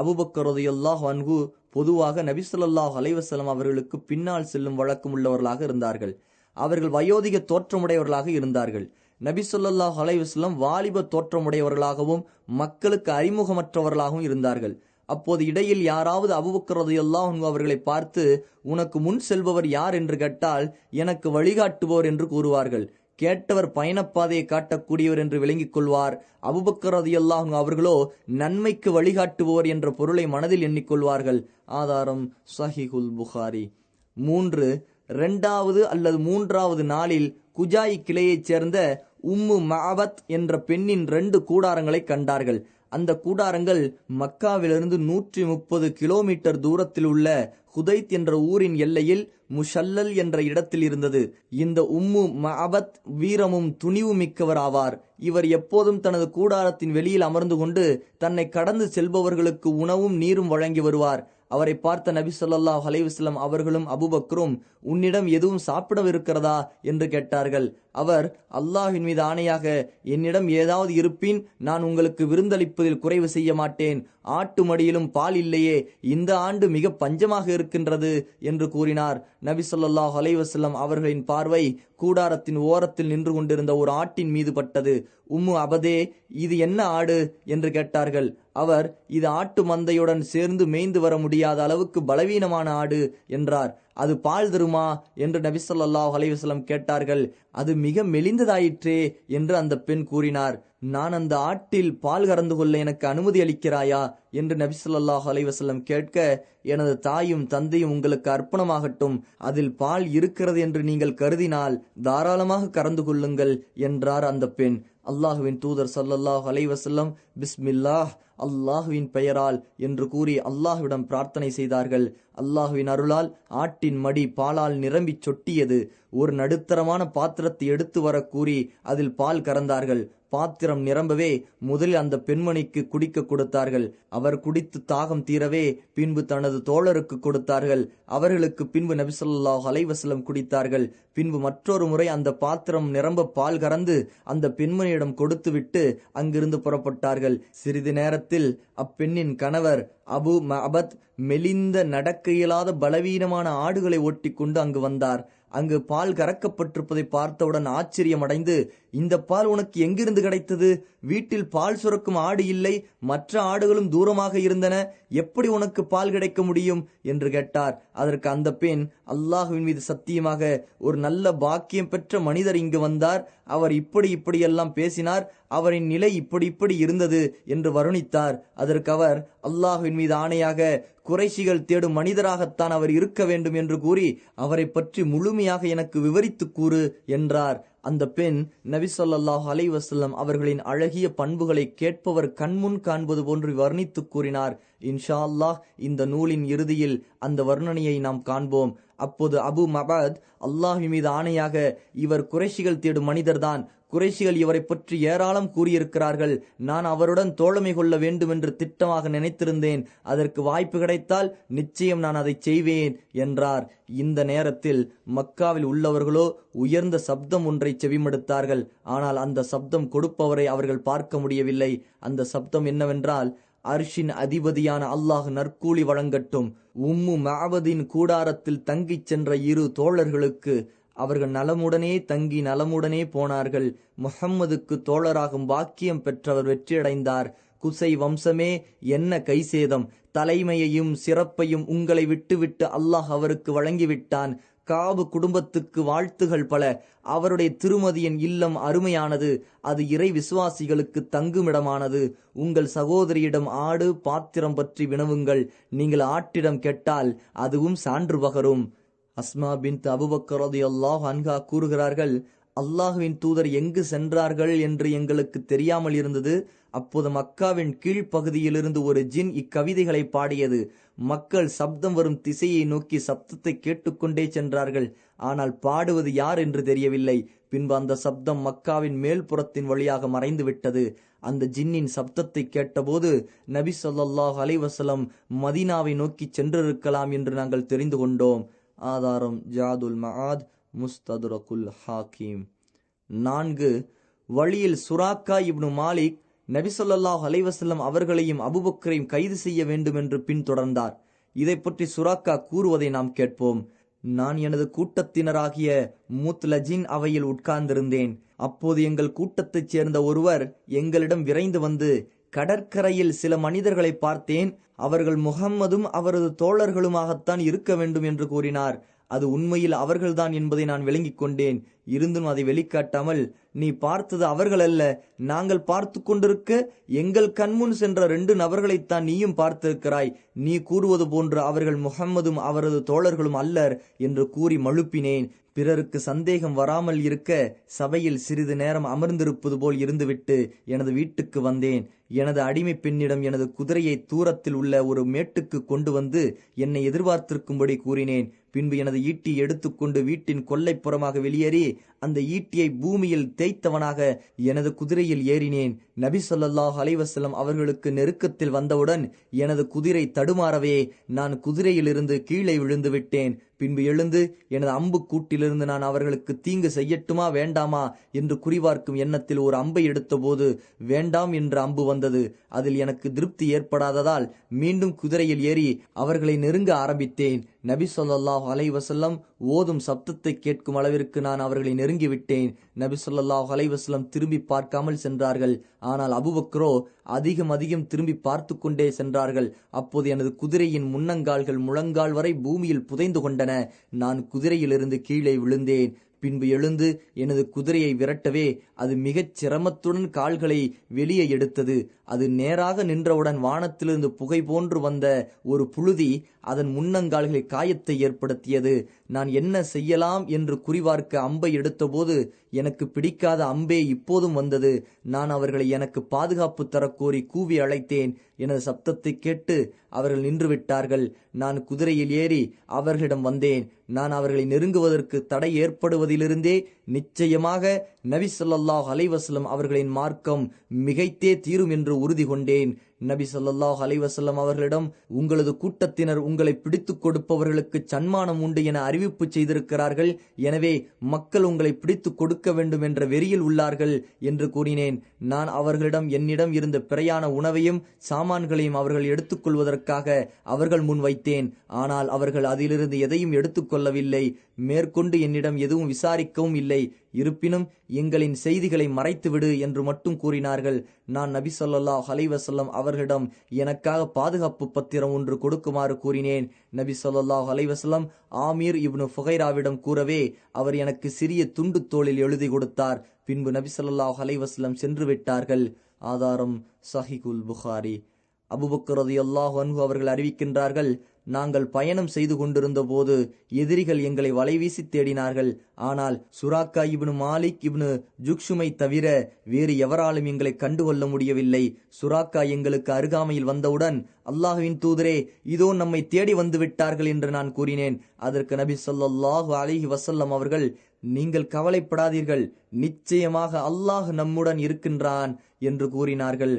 அபூபக்கர் ரலியல்லாஹு அன்ஹு பொதுவாக நபி ஸல்லல்லாஹு அலைஹி வஸல்லம் அவர்களுக்கு பின்னால் செல்லும் வழக்கம் உள்ளவர்களாக இருந்தார்கள். அவர்கள் வயோதிக தோற்றமுடையவர்களாக இருந்தார்கள். நபி ஸல்லல்லாஹு அலைஹி வஸல்லம் வாலிப தோற்றமுடையவர்களாகவும் மக்களுக்கு அறிமுகமற்றவர்களாகவும் இருந்தார்கள். அப்போது இடையில் யாராவது அபூபக்கர் ரலியல்லாஹு அன்ஹு அவர்களை பார்த்து, உனக்கு முன் செல்பவர் யார் என்று கேட்டால், எனக்கு வழிகாட்டுபவர் என்று கூறுவார்கள். கேட்டவர் பயணப்பாதையை காட்டக்கூடியவர் என்று விளங்கிக் கொள்வார். அபூபக்கர் ரலியல்லாஹு அன்ஹு அவர்களோ நன்மைக்கு வழிகாட்டுபவர் என்ற பொருளை மனதில் எண்ணிக்கொள்வார்கள். ஆதாரம் சஹீஹுல் புகாரி. 3. 2வது அல்லது 3வது நாளில் குஜாய் கிளையைச் சேர்ந்த உம்மு மஅபத் என்ற பெண்ணின் 2 கூடாரங்களை கண்டார்கள். அந்த கூடாரங்கள் மக்காவிலிருந்து 130 கிலோமீட்டர் தூரத்தில் உள்ள ஹுதைத் என்ற ஊரின் எல்லையில் முஷல்லல் என்ற இடத்தில் இருந்தது. இந்த உம்மு மஅபத் வீரமும் துணிவு மிக்கவர் ஆவார். இவர் எப்போதும் தனது கூடாரத்தின் வெளியில் அமர்ந்து கொண்டு தன்னை கடந்து செல்பவர்களுக்கு உணவும் நீரும் வழங்கி வருவார். அவரை பார்த்த நபி ஸல்லல்லாஹு அலைஹி வஸல்லம் அவர்களும் அபூபக்கரும், உன்னிடம் எதுவும் சாப்பிடவிருக்கிறதா என்று கேட்டார்கள். அவர், அல்லாஹ்வின் மீது ஆணையாக, என்னிடம் ஏதாவது இருப்பின் நான் உங்களுக்கு விருந்தளிப்பதில் குறைவு செய்ய மாட்டேன். ஆட்டு மடியிலும் பால் இல்லையே, இந்த ஆண்டு மிக பஞ்சமாக இருக்கின்றது என்று கூறினார். நபி ஸல்லல்லாஹு அலைஹி வஸல்லம் அவர்களின் பார்வை கூடாரத்தின் ஓரத்தில் நின்று கொண்டிருந்த ஒரு ஆட்டின் மீது பட்டது. உம்மு அபதே, இது என்ன ஆடு என்று கேட்டார்கள். அவர், இது ஆட்டு மந்தையுடன் சேர்ந்து மேய்ந்து வர முடியாத அளவுக்கு பலவீனமான ஆடு என்றார். அது பால் தருமா என்று நபி ஸல்லல்லாஹு அலைஹி வஸல்லம் கேட்டார்கள். அது மிக மெலிந்ததாயிற்றே என்று அந்த பெண் கூறினார். நான் அந்த ஆட்டில் பால் கறந்து கொள்ள எனக்கு அனுமதி அளிக்கிறாயா என்று நபி ஸல்லல்லாஹு அலைஹி வஸல்லம் கேட்க, எனது தாயும் தந்தையும் உங்களுக்கு அர்ப்பணமாகட்டும், அதில் பால் இருக்கிறது என்று நீங்கள் கருதினால் தாராளமாக கறந்து கொள்ளுங்கள் என்றார் அந்த பெண். அல்லாஹுவின் தூதர் ஸல்லல்லாஹு அலைஹி வஸல்லம், பிஸ்மில்லாஹ், அல்லாஹுவின் பெயரால் என்று கூறி அல்லாஹுவிடம் பிரார்த்தனை செய்தார்கள். அல்லாஹுவின் அருளால் ஆட்டின் மடி பாலால் நிரம்பி சொட்டியது. ஒரு நடுத்தரமான பாத்திரத்தை எடுத்து வர கூறி அதில் பால் கறந்தார்கள். பாத்திரம் நிரம்பவே முதலில் அந்த பெண்மணிக்கு குடிக்க கொடுத்தார்கள். அவர் குடித்து தாகம் தீரவே பின்பு தனது தோழருக்கு கொடுத்தார்கள். அவர்களுக்கு பின்பு நபி ஸல்லல்லாஹு அலைஹி வஸல்லம் குடித்தார்கள். பின்பு மற்றொரு முறை அந்த பாத்திரம் நிரம்ப பால் கறந்து அந்த பெண்மணியிடம் கொடுத்துவிட்டு அங்கிருந்து புறப்பட்டார்கள். சிறிது நேரத்தில் அப்பெண்ணின் கணவர் அபு மஅபத் மெலிந்த நடக்க இயலாத பலவீனமான ஆடுகளை ஓட்டி கொண்டு அங்கு வந்தார். அங்கு பால் கறக்கப்பட்டிருப்பதை பார்த்தவுடன் ஆச்சரியம் அடைந்து, இந்த பால் உனக்கு எங்கிருந்து கிடைத்தது? வீட்டில் பால் சுரக்கும் ஆடு இல்லை, மற்ற ஆடுகளும் தூரமாக இருந்தன, எப்படி உனக்கு பால் கிடைக்க முடியும் என்று கேட்டார். அதற்கு அந்த பெண், அல்லாஹுவின் மீது சத்தியமாக, ஒரு நல்ல பாக்கியம் பெற்ற மனிதர் இங்கு வந்தார். அவர் இப்படியெல்லாம் பேசினார். அவரின் நிலை இப்படி இருந்தது என்று வருணித்தார். அதற்கு அவர், அல்லாஹுவின் மீது ஆணையாக, குறைஷிகள் தேடும் மனிதராகத்தான் அவர் இருக்க வேண்டும் என்று கூறி அவரை பற்றி முழுமையாக எனக்கு விவரித்து கூறு என்றார். அந்த பெண் நபி ஸல்லல்லாஹு அலைஹி வஸல்லம் அவர்களின் அழகிய பண்புகளை கேட்பவர் கண்முன் காண்பது போன்று வர்ணித்து கூறினார். இன்ஷா அல்லாஹ் இந்த நூலின் இறுதியில் அந்த வர்ணனையை நாம் காண்போம். அப்போது அபு மஅபத், அல்லாஹ்வின் மீது ஆணையாக, இவர் குறைஷிகள் தேடும் மனிதர்தான், குறைஷிகள் இவரை பற்றி ஏராளம் கூறியிருக்கிறார்கள். நான் அவருடன் தோழமை கொள்ள வேண்டும் என்று திட்டமாக நினைத்திருந்தேன். அதற்கு வாய்ப்பு கிடைத்தால் நிச்சயம் நான் அதை செய்வேன் என்றார். இந்த நேரத்தில் மக்காவில் உள்ளவர்களோ உயர்ந்த சப்தம் ஒன்றை செவிமடுத்தார்கள். ஆனால் அந்த சப்தம் கொடுப்பவரை அவர்கள் பார்க்க முடியவில்லை. அந்த சப்தம் என்னவென்றால், அர்ஷின் அதிபதியான அல்லாஹ் நற்கூலி வழங்கட்டும். உம்மு மஅபதின் கூடாரத்தில் தங்கிச் சென்ற இரு தோழர்களுக்கு அவர்கள் நலமுடனே தங்கி நலமுடனே போனார்கள். முஹம்மதுக்கு தோழராகும் பாக்கியம் பெற்றவர் வெற்றியடைந்தார். குசை வம்சமே, என்ன கைசேதம்! தலைமையையும் சிறப்பையும் உங்களை விட்டுவிட்டு அல்லாஹ் அவருக்கு வழங்கிவிட்டான். காபு குடும்பத்துக்கு வாழ்த்துகள் பல. அவருடைய திருமதியின் இல்லம் அருமையானது. அது இறை விசுவாசிகளுக்கு தங்குமிடமானது. உங்கள் சகோதரியிடம் ஆடு பாத்திரம் பற்றி வினவுங்கள். நீங்கள் ஆட்டிடம் கேட்டால் அதுவும் சான்று பகரும். அஸ்மா பின்த் அபூபக்கர் ரலியல்லாஹு அன்ஹா கூறுகிறார்கள், அல்லாஹுவின் தூதர் எங்கு சென்றார்கள் என்று எங்களுக்கு தெரியாமல் இருந்தது. அப்போது மக்காவின் கீழ்ப்பகுதியிலிருந்து ஒரு ஜின் இக்கவிதைகளை பாடியது. மக்கள் சப்தம் வரும் திசையை நோக்கி சப்தத்தை கேட்டுக்கொண்டே சென்றார்கள். ஆனால் பாடுவது யார் என்று தெரியவில்லை. பின்பு அந்த சப்தம் மக்காவின் மேல்புறத்தின் வழியாக மறைந்து விட்டது. அந்த ஜின்னின் சப்தத்தை கேட்டபோது நபி ஸல்லல்லாஹு அலைஹி வஸல்லம் மதீனாவை நோக்கி சென்றிருக்கலாம் என்று நாங்கள் தெரிந்து கொண்டோம். ஆதாரம் ஜாதுல் மஆத், முஸ்தத்ரகுல் ஹாக்கிம். 4. வழியில் சுராக்கா இப்னு மாலிக் நபி ஸல்லல்லாஹு அலைஹி வஸல்லம் அவர்களையும் அபூபக்கரையும் கைது செய்ய வேண்டும் என்று பின்தொடர்ந்தார். இதை பற்றி சுராக்கா கூறுவதை நாம் கேட்போம். நான் எனது கூட்டத்தினராகிய முத்லஜின் அவையில் உட்கார்ந்திருந்தேன். அப்போது எங்கள் கூட்டத்தைச் சேர்ந்த ஒருவர் எங்களிடம் விரைந்து வந்து, கடற்கரையில் சில மனிதர்களை பார்த்தேன். அவர்கள் முஹம்மதும் அவரது தோழர்களுமாகத்தான் இருக்க வேண்டும் என்று கூறினார். அது உண்மையில் அவர்கள்தான் என்பதை நான் விளங்கிக் கொண்டேன். இருந்தும் அதை வெளிக்காட்டாமல், நீ பார்த்தது அவர்கள் அல்ல, நாங்கள் பார்த்து கொண்டிருக்க எங்கள் கண்முன் சென்ற 2 நபர்களைத்தான் நீயும் பார்த்திருக்கிறாய். நீ கூறுவது போன்று அவர்கள் முஹம்மதும் அவரது தோழர்களும் அல்லர் என்று கூறி மழுப்பினேன். பிறருக்கு சந்தேகம் வராமல் இருக்க சபையில் சிறிது நேரம் அமர்ந்திருப்பது போல் இருந்துவிட்டு எனது வீட்டுக்கு வந்தேன். எனது அடிமை பெண்ணிடம் எனது குதிரையை தூரத்தில் உள்ள ஒரு மேட்டுக்கு கொண்டு வந்து என்னை எதிர்பார்த்திருக்கும்படி கூறினேன். பின்பு எனது ஈட்டியை எடுத்துக்கொண்டு வீட்டின் கொல்லைப்புறமாக வெளியேறி அந்த ஈட்டியை பூமியில் தேய்த்தவனாக எனது குதிரையில் ஏறினேன். நபி ஸல்லல்லாஹு அலைஹி வஸல்லம் அவர்களுக்கு நெருக்கத்தில் வந்தவுடன் எனது குதிரை தடுமாறவே நான் குதிரையிலிருந்து கீழே விழுந்து விட்டேன். பின்பு எழுந்து எனது அம்பு கூட்டிலிருந்து நான் அவர்களுக்கு தீங்கு செய்யட்டுமா வேண்டாமா என்று குறிபார்க்கும் எண்ணத்தில் ஒரு அம்பை எடுத்த போது வேண்டாம் என்ற அம்பு வந்தது. அதில் எனக்கு திருப்தி ஏற்படாததால் மீண்டும் குதிரையில் ஏறி அவர்களை நெருங்க ஆரம்பித்தேன். நபி ஸல்லல்லாஹு அலைஹி வஸல்லம் ஓதும் சப்தத்தை கேட்கும் அளவிற்கு நான் அவர்களை நெருங்கிவிட்டேன். நபி ஸல்லல்லாஹு அலைஹி வஸல்லம் திரும்பி பார்க்காமல் சென்றார்கள். ஆனால் அபூபக்கரோ அதிகம் திரும்பி பார்த்து கொண்டே சென்றார்கள். அப்போது எனது குதிரையின் முன்னங்கால்கள் முழங்கால் வரை பூமியில் புதைந்து கொண்டன. நான் குதிரையிலிருந்து கீழே விழுந்தேன். பின்பு எழுந்து எனது குதிரையை விரட்டவே அது மிகச் சிரமத்துடன் கால்களை வெளியே எடுத்தது. அது நேராக நின்றவுடன் வானத்திலிருந்து புகை போன்று வந்த ஒரு புழுதி அதன் முன்னங்கால்களை காயத்தை ஏற்படுத்தியது. நான் என்ன செய்யலாம் என்று குறிவார்க்க அம்பை எடுத்தபோது எனக்கு பிடிக்காத அம்பே இப்போதும் வந்தது. நான் அவர்களை எனக்கு பாதுகாப்பு தரக்கோரி கூவி அழைத்தேன். எனது சப்தத்தை கேட்டு அவர்கள் நின்று விட்டார்கள். நான் குதிரையில் ஏறி அவர்களிடம் வந்தேன். நான் அவர்களை நெருங்குவதற்கு தடை ஏற்படுவதிலிருந்தே நிச்சயமாக நபி ஸல்லல்லாஹு அலைஹி வஸல்லம் அவர்களின் மார்க்கம் மிகைத்தே தீரும் என்று உறுதி கொண்டேன். நபி ஸல்லல்லாஹு அலைஹி வஸல்லம் அவர்களிடம், உங்களது கூட்டத்தினர் உங்களை பிடித்துக் கொடுப்பவர்களுக்கு சன்மானம் உண்டு என அறிவிப்பு செய்திருக்கிறார்கள். எனவே மக்கள் உங்களை பிடித்துக் கொடுக்க வேண்டும் என்ற வெறியில் உள்ளார்கள் என்று கூறினேன். நான் அவர்களிடம் என்னிடம் இருந்த பிரயாண உணவையும் சாமான்களையும் அவர்கள் எடுத்துக்கொள்வதற்காக அவர்கள் முன் வைத்தேன். ஆனால் அவர்கள் அதிலிருந்து எதையும் எடுத்துக்கொள்ளவில்லை. மேற்கொண்டு என்னிடம் எதுவும் விசாரிக்கவும் இல்லை. இருப்பினும் எங்களின் செய்திகளை மறைத்துவிடு என்று மட்டும் கூறினார்கள். நான் நபி ஸல்லல்லாஹு அலைஹி வஸல்லம் அவர்களிடம் எனக்காக பாதுகாப்பு பத்திரம் ஒன்று கொடுக்குமாறு கூறினேன். நபி ஸல்லல்லாஹு அலைஹி வஸல்லம் ஆமீர் இப்னு ஃபுகைராவிடம் கூறவே அவர் எனக்கு சிறிய துண்டு தோளில் எழுதி கொடுத்தார். பின்பு நபி ஸல்லல்லாஹு அலைஹி வஸல்லம் சென்று விட்டார்கள். ஆதாரம் ஸஹீஹுல் புகாரி. அபூபக்கர் ரலியல்லாஹு அன்ஹு அவர்கள் அறிவிக்கின்றார்கள், நாங்கள் பயணம் செய்து கொண்டிருந்த போது எதிரிகள் எங்களை வலைவீசி தேடினார்கள். ஆனால் சுராக்கா இப்னு மாலிக் இப்னு ஜுக்ஷுமை தவிர வேறு எவராலும் எங்களை கண்டுகொள்ள முடியவில்லை. சுராக்கா எங்களுக்கு அருகாமையில் வந்தவுடன், அல்லாஹ்வின் தூதரே, இதோ நம்மை தேடி வந்து விட்டார்கள் என்று நான் கூறினேன். அதற்கு நபி ஸல்லல்லாஹு அலைஹி வஸல்லம் அவர்கள், நீங்கள் கவலைப்படாதீர்கள், நிச்சயமாக அல்லாஹ் நம்முடன் இருக்கின்றான் என்று கூறினார்கள்.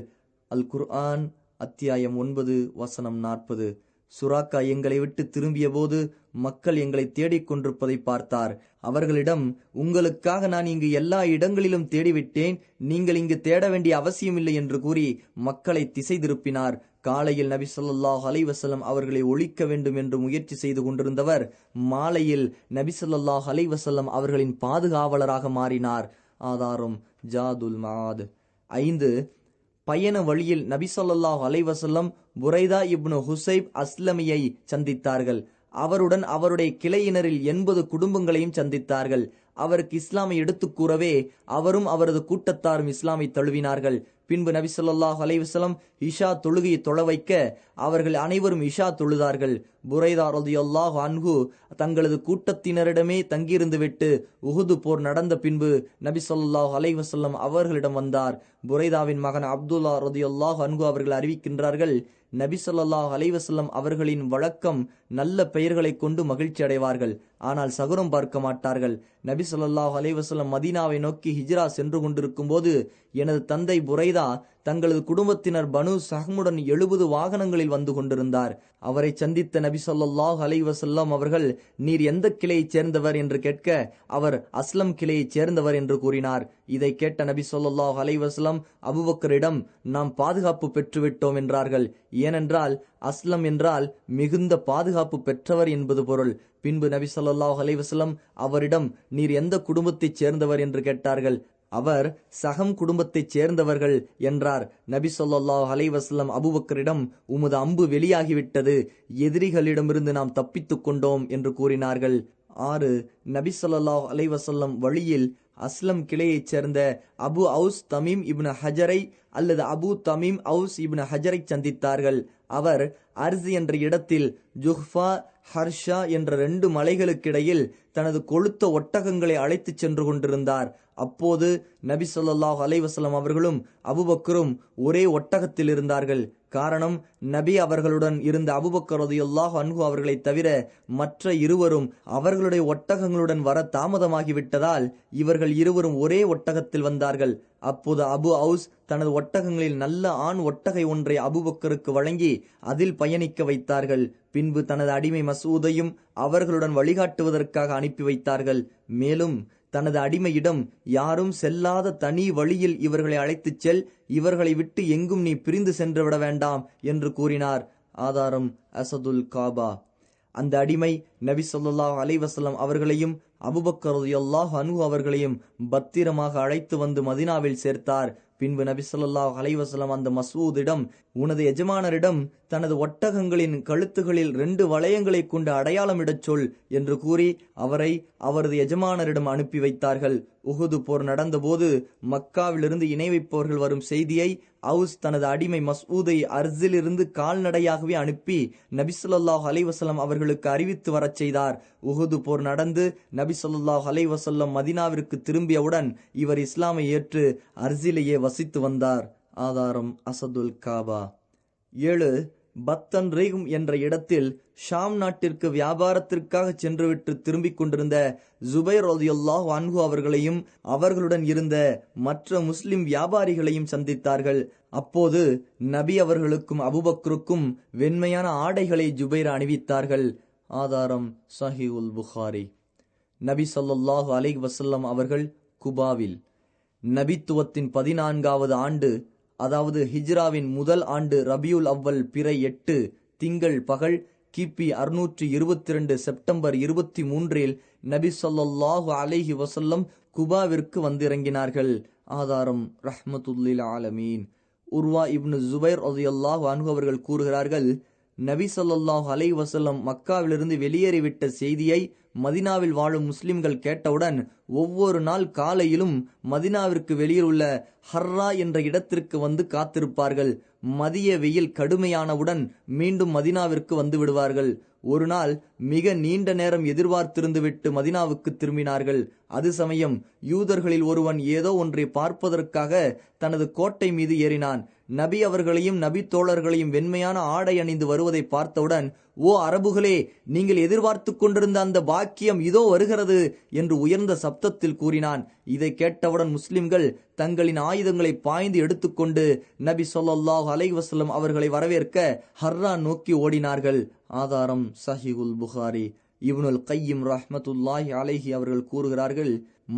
அல் குர்ஆன் அத்தியாயம் 9 வசனம் 40. சுராக்கா எங்களை விட்டு திரும்பிய போது மக்கள் எங்களை தேடிக் கொண்டிருப்பதை பார்த்தார். அவர்களிடம், உங்களுக்காக நான் இங்கு எல்லா இடங்களிலும் தேடிவிட்டேன், நீங்கள் இங்கு தேட வேண்டிய அவசியமில்லை என்று கூறி மக்களை திசை திருப்பினார். காலையில் நபி ஸல்லல்லாஹு அலைஹி வஸல்லம் அவர்களை ஒழிக்க வேண்டும் என்று முயற்சி செய்து கொண்டிருந்தவர் மாலையில் நபி ஸல்லல்லாஹு அலைஹி வஸல்லம் அவர்களின் பாதுகாவலராக மாறினார். ஆதாரம் ஜாதுல் மஆத். 5. பயண வழியில் நபி ஸல்லல்லாஹு அலைஹி வஸல்லம் புரைதா இப்னு ஹுசைப் அஸ்லமியை சந்தித்தார்கள். அவருடன் அவருடைய கிளையினரில் 80 குடும்பங்களையும் சந்தித்தார்கள். அவருக்கு இஸ்லாமை எடுத்துக் கூறவே அவரும் அவரது கூட்டத்தாரும் இஸ்லாமை தழுவினார்கள். பின்பு நபி ஸல்லல்லாஹு அலைஹி வஸல்லம் இஷா தொழுகையை தொழ வைக்க அவர்கள் அனைவரும் இஷா தொழுதார்கள். புரைதா ரலியல்லாஹு அன்ஹு தங்களது கூட்டத்தினரிடமே தங்கியிருந்து விட்டு உஹுது போர் நடந்த பின்பு நபி ஸல்லல்லாஹு அலைஹி வஸல்லம் அவர்களிடம் வந்தார். புரைதாவின் மகன் அப்துல்லா ரலியல்லாஹு அன்ஹு அவர்கள் அறிவிக்கின்றார்கள், நபி ஸல்லல்லாஹு அலைஹி வஸல்லம் அவர்களின் வழக்கம் நல்ல பெயர்களை கொண்டு மகிழ்ச்சி அடைவார்கள், ஆனால் சகுனம் பார்க்க மாட்டார்கள். நபி ஸல்லல்லாஹு அலைஹி வஸல்லம் மதீனாவை நோக்கி ஹிஜ்ரா சென்று கொண்டிருக்கும் போது எனது தந்தை புரைதா தங்களது குடும்பத்தினர் பனு சஹ்முடன் 70 வாகனங்களில் வந்து கொண்டிருந்தார். அவரை சந்தித்த நபி ஸல்லல்லாஹு அலைஹி வஸல்லம் அவர்கள், நீர் எந்த கிளையைச் சேர்ந்தவர் என்று கேட்க அவர் அஸ்லம் கிளையைச் சேர்ந்தவர் என்று கூறினார். இதை கேட்ட நபி ஸல்லல்லாஹு அலைஹி வஸல்லம் அபூபக்கரிடம், நாம் பாதுகாப்பு பெற்றுவிட்டோம் என்றார்கள். ஏனென்றால் அஸ்லம் என்றால் மிகுந்த பாதுகாப்பு பெற்றவர் என்பது பொருள். பின்பு நபி ஸல்லல்லாஹு அலைஹி வஸல்லம் அவரிடம், நீர் எந்த குடும்பத்தைச் சேர்ந்தவர் என்று கேட்டார்கள். அவர் சகம் குடும்பத்தைச் சேர்ந்தவர்கள் என்றார். நபி ஸல்லல்லாஹு அலைஹி வஸல்லம் அபூபக்கரிடம், உமது அம்பு வெளியாகிவிட்டது, எதிரிகளிடமிருந்து நாம் தப்பித்துக் கொண்டோம் என்று கூறினார்கள். 6. நபி ஸல்லல்லாஹு அலைஹி வஸல்லம் வழியில் அஸ்லம் கிளையைச் சேர்ந்த அபு அவுஸ் தமீம் இப்னு ஹஜரை அல்லது அபு தமீம் அவுஸ் இப்னு ஹஜரை சந்தித்தார்கள். அவர் அர்ஸ் என்ற இடத்தில் ஜுஹ்ஃபா ஹர்ஷா என்ற 2 மலைகளுக்கிடையில் தனது கொழுத்த ஒட்டகங்களை அழைத்துச் சென்று கொண்டிருந்தார். அப்போது நபி ஸல்லல்லாஹு அலைஹி வஸல்லம் அவர்களும் அபூபக்கரும் ஒரே ஒட்டகத்தில் இருந்தார்கள். காரணம், நபி அவர்களுடன் இருந்த அபூபக்கர் ரலியல்லாஹு அன்ஹு அவர்களை தவிர மற்ற இருவரும் அவர்களுடைய ஒட்டகங்களுடன் வர தாமதமாகிவிட்டதால் இவர்கள் இருவரும் ஒரே ஒட்டகத்தில் வந்தார்கள். அப்போது அபு அவுஸ் தனது ஒட்டகங்களில் நல்ல ஆண் ஒட்டகை ஒன்றை அபூபக்கருக்கு வழங்கி அதில் பயணிக்க வைத்தார்கள். பின்பு தனது அடிமை மசூதையும் அவர்களுடன் வழிகாட்டுவதற்காக அனுப்பி வைத்தார்கள். மேலும் தனது அடிமையிடம், யாரும் செல்லாத தனி வழியில் இவர்களை அழைத்துச் செல், இவர்களை விட்டு எங்கும் நீ பிரிந்து சென்று விட வேண்டாம் என்று கூறினார். ஆதாரம் அசதுல் காபா. அந்த அடிமை நபி ஸல்லல்லாஹு அலைஹி வஸல்லம் அவர்களையும் அபூபக்கர் ரலியல்லாஹு அன்ஹு அவர்களையும் பத்திரமாக அழைத்து வந்து மதீனாவில் சேர்த்தார். பின்பு நபி ஸல்லல்லாஹு அலைஹி வஸல்லம் அந்த மசூதிடம், உனது எஜமானரிடம் தனது ஒட்டகங்களின் கழுத்துகளில் 2 வளையங்களை கொண்டு அடையாளமிடச் சொல் என்று கூறி அவரை அவரது எஜமானரிடம் அனுப்பி வைத்தார்கள். உஹுது போர் நடந்தபோது மக்காவிலிருந்து இணை வைப்பவர்கள் வரும் செய்தியை அவுஸ் தனது அடிமை மசூதை அர்ஸிலிருந்து கால்நடையாகவே அனுப்பி நபி ஸல்லல்லாஹு அலைஹி வஸல்லம் அவர்களுக்கு அறிவித்து வரச் செய்தார். உஹுது போர் நடந்து நபி ஸல்லல்லாஹு அலைஹி வஸல்லம் மதீனாவிற்கு திரும்பியவுடன் இவர் இஸ்லாமை ஏற்று அர்ஸிலேயே வசித்து வந்தார். ஆதாரம் அசதுல் காபா. 7. பத்தன் ரீகும் என்ற இடத்தில் ஷாம் நாட்டிற்கு வியாபாரத்திற்காக சென்றுவிட்டு திரும்பிக் கொண்டிருந்த ஜுபைர் ரலியல்லாஹு அன்ஹு அவர்களையும் அவர்களுடன் இருந்த மற்ற முஸ்லிம் வியாபாரிகளையும் சந்தித்தார்கள். அப்போது நபி அவர்களுக்கும் அபூபக்கருக்கும் வெண்மையான ஆடைகளை ஜுபைர் அணிவித்தார்கள். ஆதாரம் சஹீஹுல் புகாரி. நபி ஸல்லல்லாஹு அலைஹி வஸல்லம் அவர்கள் குபாவில் நபித்துவத்தின் 14வது ஆண்டு, அதாவது ஹிஜ்ராவின் முதல் ஆண்டு ரபியுல் அவ்வல் பிறை 8 திங்கள் பகல் கிபி 622 செப்டம்பர் 23 நபி ஸல்லல்லாஹு அலைஹி வஸல்லம் குபாவிற்கு வந்திறங்கினார்கள். ஆதாரம் ரஹ்மத்துல்லில் ஆலமீன். உர்வா இப்னு ஜுபைர் ரலியல்லாஹு அன்ஹு அவர்கள் கூறுகிறார்கள், நபி ஸல்லல்லாஹு அலைஹி வஸல்லம் மக்காவிலிருந்து வெளியேறிவிட்ட செய்தியை மதீனாவில் வாழும் முஸ்லிம்கள் கேட்டவுடன் ஒவ்வொரு நாள் காலையிலும் மதீனாவிற்கு வெளியில் உள்ள ஹர்ரா என்ற இடத்திற்கு வந்து காத்திருப்பார்கள். மதிய வெயில் கடுமையானவுடன் மீண்டும் மதினாவிற்கு வந்து விடுவார்கள். ஒரு நாள் மிக நீண்ட நேரம் எதிர்பார்த்திருந்துவிட்டு மதினாவுக்கு திரும்பினார்கள். அது சமயம் யூதர்களில் ஒருவன் ஏதோ ஒன்றை பார்ப்பதற்காக தனது கோட்டை மீது ஏறினான். நபி அவர்களையும் நபி தோழர்களையும் வெண்மையான ஆடை அணிந்து வருவதை பார்த்தவுடன், ஓ அரபுகளே, நீங்கள் எதிர்பார்த்து கொண்டிருந்த அந்த பாக்கியம் இதோ வருகிறது என்று உயர்ந்த சப்தத்தில் கூறினான். இதை கேட்டவுடன் முஸ்லிம்கள் தங்களின் ஆயுதங்களை பாய்ந்து எடுத்துக்கொண்டு நபி ஸல்லல்லாஹு அலைஹி வஸல்லம் அவர்களை வரவேற்க ஹர்ரா நோக்கி ஓடினார்கள். ஆதாரம் சஹீஹுல் புகாரி. இப்னுல் கையிம் ரஹ்மத்துல்லாஹி அலைஹி அவர்கள் கூறுகிறார்கள்,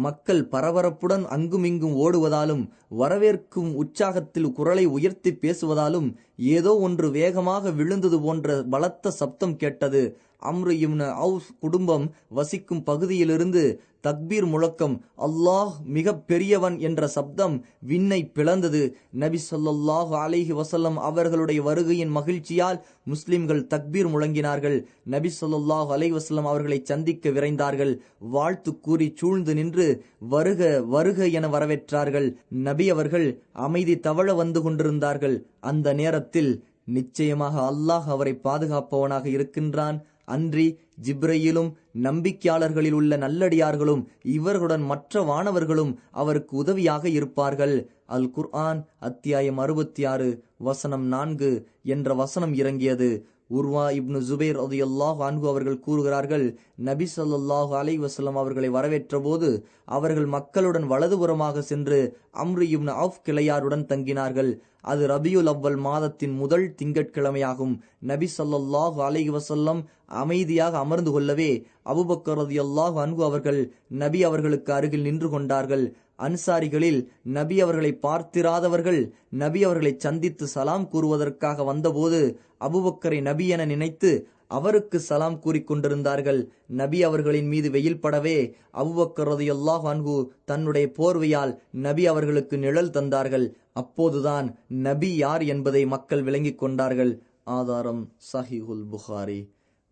மக்கள் பரபரப்புடன் அங்குமிங்கும் ஓடுவதாலும் வரவேற்கும் உற்சாகத்தில் குரலை உயர்த்தி பேசுவதாலும் ஏதோ ஒன்று வேகமாக விழுந்தது போன்ற பலத்த சப்தம் கேட்டது. அம்ரு இப்னு அவுஸ் குடும்பம் வசிக்கும் பகுதியிலிருந்து தக்பீர் முழக்கம், அல்லாஹ் மிக பெரியவன் என்ற சப்தம் விண்ணை பிளந்தது. நபி ஸல்லல்லாஹு அலைஹி வஸல்லம் அவர்களுடைய வருகையின் மகிழ்ச்சியால் முஸ்லிம்கள் தக்பீர் முழங்கினார்கள். நபி ஸல்லல்லாஹு அலைஹி வஸல்லம் அவர்களை சந்திக்க விரைந்தார்கள். வாழ்த்து கூறி சூழ்ந்து நின்று வருக வருக என வரவேற்றார்கள். நபி அவர்கள் அமைதி தவழ வந்து கொண்டிருந்தார்கள். அந்த நேரத்தில், நிச்சயமாக அல்லாஹ் அவரை பாதுகாப்பவனாக இருக்கின்றான், அன்றி ஜிப்ரயிலும் நம்பிக்கையாளர்களில் உள்ள நல்லடியார்களும் இவர்களுடன் மற்ற வானவர்களும் அவருக்கு உதவியாக இருப்பார்கள். அல் குர்ஆன் அத்தியாயம் 66 வசனம் 4 என்ற வசனம் இறங்கியது. உர்வா இப்னு ஜுபைர் ரலியல்லாஹு அன்ஹு அவர்கள் கூறுகிறார்கள், நபி ஸல்லல்லாஹு அலைஹி வஸல்லம் அவர்களை வரவேற்ற போது அவர்கள் மக்களுடன் வலதுபுறமாக சென்று அம்ரு இப்னு அவுஃப் கிளையாருடன் தங்கினார்கள். அது ரபியுல் அவ்வல் மாதத்தின் முதல் திங்கட்கிழமையாகும். நபி ஸல்லல்லாஹு அலைஹி வஸல்லம் அமைதியாக அமர்ந்து கொள்ளவே அபூபக்கர் ரலியல்லாஹு அன்ஹு அவர்கள் நபி அவர்களுக்கு அருகில் நின்று கொண்டார்கள். அன்சாரிகளில் நபி அவர்களை பார்த்திராதவர்கள் நபி அவர்களை சந்தித்து சலாம் கூறுவதற்காக வந்தபோது அபூபக்கரை நபி என நினைத்து அவருக்கு சலாம் கூறிக்கொண்டிருந்தார்கள். நபி அவர்களின் மீது வெயில் படவே அபூபக்கர் ரலியல்லாஹு அன்ஹு தன்னுடைய போர்வையால் நபி அவர்களுக்கு நிழல் தந்தார்கள். அப்போதுதான் நபி யார் என்பதை மக்கள் விளங்கிக் கொண்டார்கள். ஆதாரம் சஹீஹுல் புகாரி.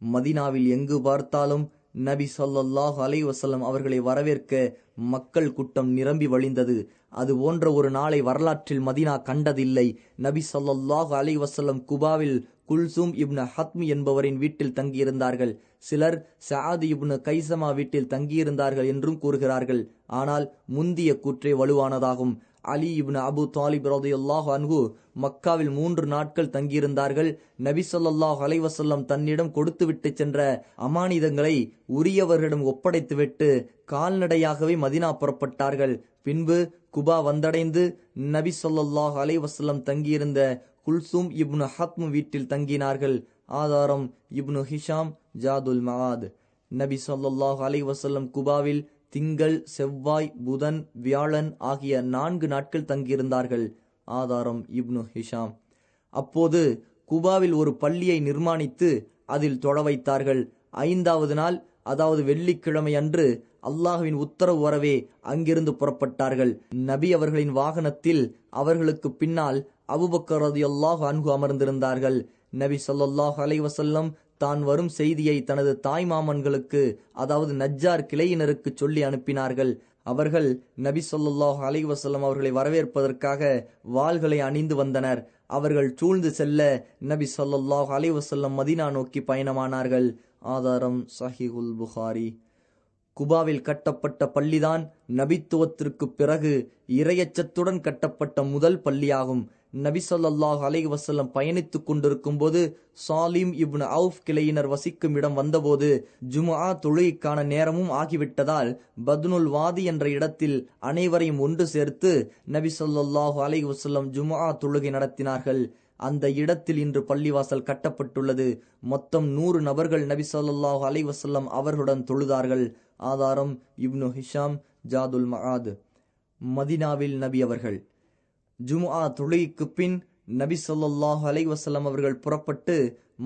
மதீனாவில் எங்கு பார்த்தாலும் நபி ஸல்லல்லாஹு அலைஹி வஸல்லம் அவர்களை வரவேற்க மக்கள் கூட்டம் நிரம்பி வழிந்தது. அது போன்ற ஒரு நாளை வரலாற்றில் மதீனா கண்டதில்லை. நபி ஸல்லல்லாஹு அலைஹி வஸல்லம் குபாவில் குல்சூம் இப்னு ஹத்ம் என்பவரின் வீட்டில் தங்கியிருந்தார்கள். சிலர் சஅத் இப்னு கைசமா வீட்டில் தங்கியிருந்தார்கள் என்றும் கூறுகிறார்கள். ஆனால் முந்திய கூற்றே வலுவானதாகும். அலி இப்னு அபு தாலிப் ரலியல்லாஹு அன்ஹு மக்காவில் 3 நாட்கள் தங்கியிருந்தார்கள். நபி ஸல்லல்லாஹு அலைஹி வஸல்லம் தன்னிடம் கொடுத்துவிட்டு சென்ற அமானிதங்களை உரியவர்களிடம் ஒப்படைத்துவிட்டு கால்நடையாகவே மதீனா புறப்பட்டார்கள். பின்பு குபா வந்தடைந்து நபி ஸல்லல்லாஹு அலைஹி வஸல்லம் தங்கியிருந்த குல்சூம் இப்னு ஹத்ம் வீட்டில் தங்கினார்கள். ஆதாரம் இப்னு ஹிஷாம் ஜாதுல் மஆத். நபி ஸல்லல்லாஹு அலைஹி வஸல்லம் குபாவில் திங்கள், செவ்வாய், புதன், வியாழன் ஆகிய 4 நாட்கள் தங்கியிருந்தார்கள். ஆதாரம் இப்னு ஹிஷாம். அப்போது குபாவில் ஒரு பள்ளியை நிர்மாணித்து அதில் தொழ வைத்தார்கள். 5வது நாள், அதாவது வெள்ளிக்கிழமை அன்று அல்லாஹ்வின் உத்தரவு வரவே அங்கிருந்து புறப்பட்டார்கள். நபி அவர்களின் வாகனத்தில் அவர்களுக்கு பின்னால் அபூபக்கர் ரலியல்லாஹு அன்ஹு அமர்ந்திருந்தார்கள். நபி ஸல்லல்லாஹு அலைஹி வஸல்லம் தான் வரும் செய்தியை தனது தாய் மாமன்களுக்கு, அதாவது நஜ்ஜார் கிளையினருக்கு சொல்லி அனுப்பினார்கள். அவர்கள் நபி ஸல்லல்லாஹு அலைஹி வஸல்லம் அவர்களை வரவேற்பதற்காக வாள்களை அணிந்து வந்தனர். அவர்கள் சூழ்ந்து செல்ல நபி ஸல்லல்லாஹு அலைஹி வஸல்லம் மதீனா நோக்கி பயணமானார்கள். ஆதாரம் சஹீஹுல் புகாரி. குபாவில் கட்டப்பட்ட பள்ளிதான் நபித்துவத்திற்கு பிறகு இரையச்சத்துடன் கட்டப்பட்ட முதல் பள்ளியாகும். நபி ஸல்லல்லாஹு அலைஹி வஸல்லம் பயணித்துக் கொண்டிருக்கும் போது சாலிம் இப்னு அவுஃப் கிளையினர் வசிக்கும் இடம் வந்தபோது ஜும்ஆ தொழுகைக்கான நேரமும் ஆகிவிட்டதால் பத்னுல் வாதி என்ற இடத்தில் அனைவரையும் ஒன்று சேர்த்து நபி ஸல்லல்லாஹு அலைஹி வஸல்லம் ஜும்ஆ தொழுகை நடத்தினார்கள். அந்த இடத்தில் இன்று பள்ளிவாசல் கட்டப்பட்டுள்ளது. மொத்தம் 100 நபர்கள் நபி ஸல்லல்லாஹு அலைஹி வஸல்லம் அவர்களுடன் தொழுதார்கள். ஆதாரம் இப்னு ஹிஷாம் ஜாதுல் மஆத். மதீனாவில் நபி அவர்கள் ஜும்ஆ தொழுகைக்கு பின் நபி ஸல்லல்லாஹு அலைஹி வஸல்லம் அவர்கள் புறப்பட்டு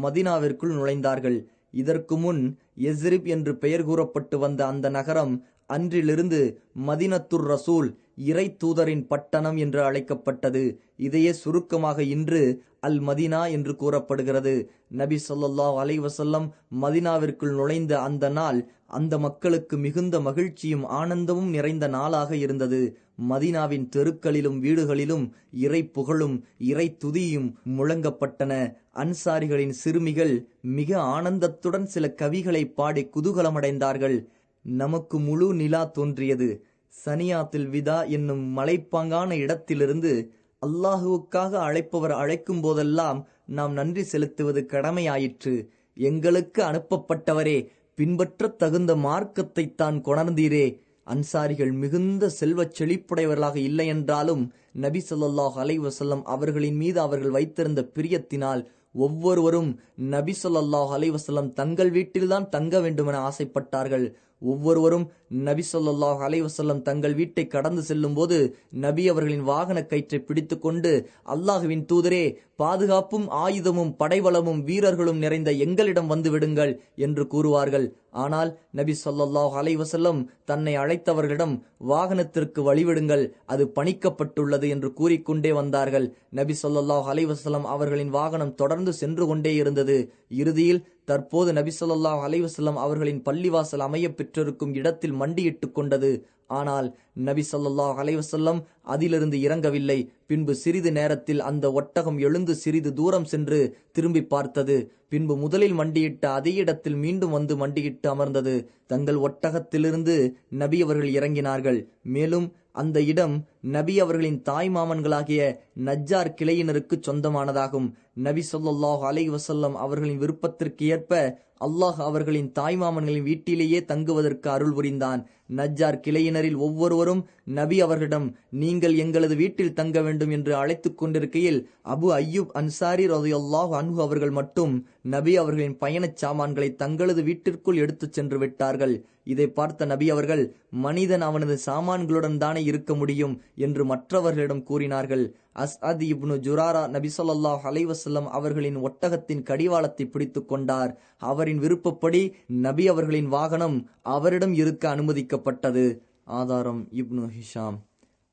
மதீனாவிற்குள் நுழைந்தார்கள். இதற்கு முன் யஸ்ரிப் என்று பெயர் கூறப்பட்டு வந்த அந்த நகரம் அன்றிலிருந்து மதினத்துர் ரசூல் இறை தூதரின் பட்டணம் என்று அழைக்கப்பட்டது. இதையே சுருக்கமாக இன்று அல் மதீனா என்று கூறப்படுகிறது. நபி ஸல்லல்லாஹு அலைஹி வஸல்லம் மதீனாவிற்குள் நுழைந்த அந்த நாள் அந்த மக்களுக்கு மிகுந்த மகிழ்ச்சியும் ஆனந்தமும் நிறைந்த நாளாக இருந்தது. மதீனாவின் தெருக்களிலும் வீடுகளிலும் இறை புகழும் இறை துதியும் முழங்கப்பட்டன. அன்சாரிகளின் சிறுமிகள் மிக ஆனந்தத்துடன் சில கவிகளை பாடி குதூகலமடைந்தார்கள். நமக்கு முழு நிலா தோன்றியது. சனியாத்தில் விதா என்னும் மலைப்பாங்கான இடத்திலிருந்து அல்லாஹுவுக்காக அழைப்பவர் அழைக்கும் போதெல்லாம் நாம் நன்றி செலுத்துவது கடமையாயிற்று. எங்களுக்கு அனுப்பப்பட்டவரே, பின்பற்றத் தகுந்த மார்க்கத்தை தான் கொணர்ந்தீரே. அன்சாரிகள் மிகுந்த செல்வச் செழிப்புடையவர்களாக இல்லை என்றாலும் நபி ஸல்லல்லாஹு அலைஹி வஸல்லம் அவர்களின் மீது அவர்கள் வைத்திருந்த பிரியத்தினால் ஒவ்வொருவரும் நபி ஸல்லல்லாஹு அலைஹி வஸல்லம் தங்கள் வீட்டில்தான் தங்க வேண்டுமென ஆசைப்பட்டார்கள். ஒவ்வொருவரும் நபி ஸல்லல்லாஹு அலைஹி வஸல்லம் தங்கள் வீட்டை கடந்து செல்லும் போது நபி அவர்களின் வாகன கயிற்றை பிடித்து கொண்டு, அல்லாஹுவின் தூதரே, பாதுகாப்பும் ஆயுதமும் படைபலமும் வீரர்களும் நிறைந்த எங்களிடம் வந்து விடுங்கள் என்று கூறுவார்கள். ஆனால் நபி ஸல்லல்லாஹு அலைஹி வஸல்லம் தன்னை அழைத்தவர்களிடம் வாகனத்திற்கு வழிவிடுங்கள், அது பணிக்கப்பட்டுள்ளது என்று கூறிக்கொண்டே வந்தார்கள். நபி ஸல்லல்லாஹு அலைஹி வஸல்லம் அவர்களின் வாகனம் தொடர்ந்து சென்று கொண்டே இருந்தது. இறுதியில் தற்போது நபி ஸல்லல்லாஹு அலைஹி வஸல்லம் அவர்களின் பள்ளிவாசல் அமைய பெற்றிருக்கும் இடத்தில் மண்டியிட்டு கொண்டது. ஆனால் நபி ஸல்லல்லாஹு அலைஹி வஸல்லம் அதிலிருந்து இறங்கவில்லை. பின்பு சிறிது நேரத்தில் அந்த ஒட்டகம் எழுந்து சிறிது தூரம் சென்று திரும்பி பார்த்தது. பின்பு முதலில் மண்டியிட்ட அதே இடத்தில் மீண்டும் வந்து மண்டியிட்டு அமர்ந்தது. தங்கள் ஒட்டகத்திலிருந்து நபி அவர்கள் இறங்கினார்கள். மேலும் அந்த இடம் நபி அவர்களின் தாய் மாமன்களாகிய நஜ்ஜார் கிளையினருக்கு சொந்தமானதாகும். நபி ஸல்லல்லாஹு அலைஹி வஸல்லம் அவர்களின் விருப்பத்திற்கு ஏற்ப அல்லாஹ் அவர்களின் தாய்மாமன்களின் வீட்டிலேயே தங்குவதற்கு அருள் புரிந்தான். நஜ்ஜார் கிளையினரில் ஒவ்வொருவரும் நபி அவர்களிடம் நீங்கள் எங்களது வீட்டில் தங்க வேண்டும் என்று அழைத்துக் கொண்டிருக்கையில் அபு அய்யூப் அன்சாரி ரலியல்லாஹு அன்ஹு அவர்கள் மட்டும் நபி அவர்களின் பயணச் சாமான்களை தங்களது வீட்டிற்குள் எடுத்துச் சென்று விட்டார்கள். இதை பார்த்த நபி அவர்கள், மனிதன் அவனது சாமான்களுடன் தானே இருக்க முடியும் என்று மற்றவர்களிடம் கூறினார்கள். அஸ்அத் இப்னு ஜுராரா நபி ஸல்லல்லாஹு அலைஹி வஸல்லம் அவர்களின் ஒட்டகத்தின் கடிவாளத்தை பிடித்துக் கொண்டார். அவரின் விருப்பப்படி நபி அவர்களின் வாகனம் அவரிடம் இருக்க அனுமதிக்கப்பட்டது. ஆதாரம் இப்னு ஹிஷாம்.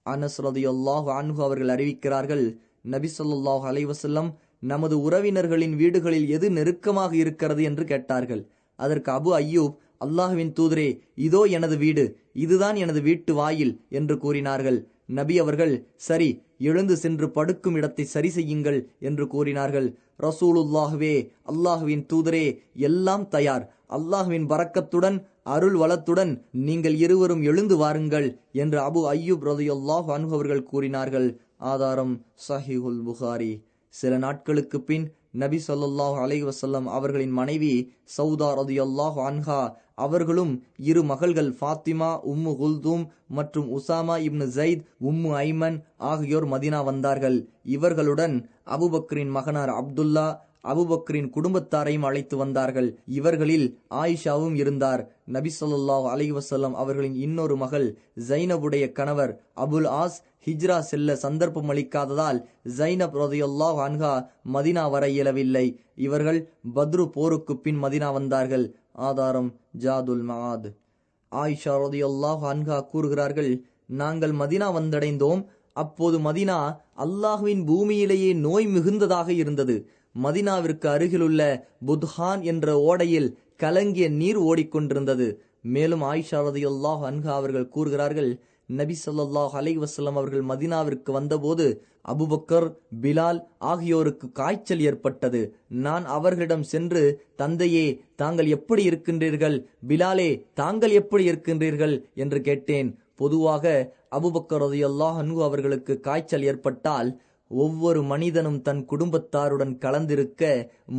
அனஸ் ரலியல்லாஹு அன்ஹு அவர்கள் அறிவிக்கிறார்கள், நபி ஸல்லல்லாஹு அலைஹி வஸல்லம் நமது உறவினர்களின் வீடுகளில் எது நெருக்கமாக இருக்கிறது என்று கேட்டார்கள். அதற்கு அபு அய்யூப், அல்லாஹ்வின் தூதரே, இதோ எனது வீடு, இதுதான் எனது வீட்டு வாயில் என்று கூறினார்கள். நபி அவர்கள், சரி, எழுந்து சென்று படுக்கும் இடத்தை சரி செய்யுங்கள் என்று கூறினார்கள். ரசூலுல்லாஹுவே, அல்லாஹுவின் தூதரே, எல்லாம் தயார். அல்லாஹுவின் பரக்கத்துடன் அருள் வளத்துடன் நீங்கள் இருவரும் எழுந்து வாருங்கள் என்று அபு அய்யூப் ரலியல்லாஹு அன்ஹு அவர்கள் கூறினார்கள். ஆதாரம் ஸஹீஹுல் புகாரி. சில நாட்களுக்கு பின் நபி ஸல்லல்லாஹு அலைஹி வஸல்லம் அவர்களின் மனைவி சௌதா ரலியல்லாஹு அன்ஹா அவர்களும் இரு மகள்கள் ஃபாத்திமா உம்மு குல்தூம் மற்றும் உசாமா இப்னு ஸைத் உம்மு ஐமன் ஆகியோர் மதீனா வந்தார்கள். இவர்களுடன் அபூபக்கரின் மகனார் அப்துல்லா, அபூபக்கரின் குடும்பத்தாரையும் அழைத்து வந்தார்கள். இவர்களில் ஆயிஷாவும் இருந்தார். நபி ஸல்லல்லாஹு அலைஹி வஸல்லம் அவர்களின் இன்னொரு மகள் ஜைனபுடைய கணவர் அபுல் ஆஸ் ஹிஜ்ரா செல்ல சந்தர்ப்பம் அளிக்காததால் ஜைனப் ரலியல்லாஹு அன்ஹா மதீனா வர இயலவில்லை. இவர்கள் பத்ரு போருக்கு பின் மதீனா வந்தார்கள். ஆதாரம் ஜாதுல் மஆத். ஆயிஷா ரலியல்லாஹு அன்ஹா கூறுகிறார்கள், நாங்கள் மதீனா வந்தடைந்தோம். அப்போது மதீனா அல்லாஹ்வின் பூமியிலேயே நோய் மிகுந்ததாக இருந்தது. மதீனாவிற்கு அருகிலுள்ள புத்ஹான் என்ற ஓடையில் கலங்கிய நீர் ஓடிக்கொண்டிருந்தது. மேலும் ஆயிஷா ரலியல்லாஹு அன்ஹா அவர்கள் கூறுகிறார்கள், நபி ஸல்லல்லாஹு அலைஹி வஸல்லம் அவர்கள் மதீனாவிற்கு வந்தபோது அபூபக்கர், பிலால் ஆகியோருக்கு காய்ச்சல் ஏற்பட்டது. நான் அவர்களிடம் சென்று, தந்தையே, தாங்கள் எப்படி இருக்கின்றீர்கள்? பிலாலே, தாங்கள் எப்படி இருக்கின்றீர்கள் என்று கேட்டேன். பொதுவாக அபூபக்கர் ரலியல்லாஹு அன்ஹு அவர்களுக்கு காய்ச்சல் ஏற்பட்டால் ஒவ்வொரு மனிதனும் தன் குடும்பத்தாருடன் கலந்திருக்க,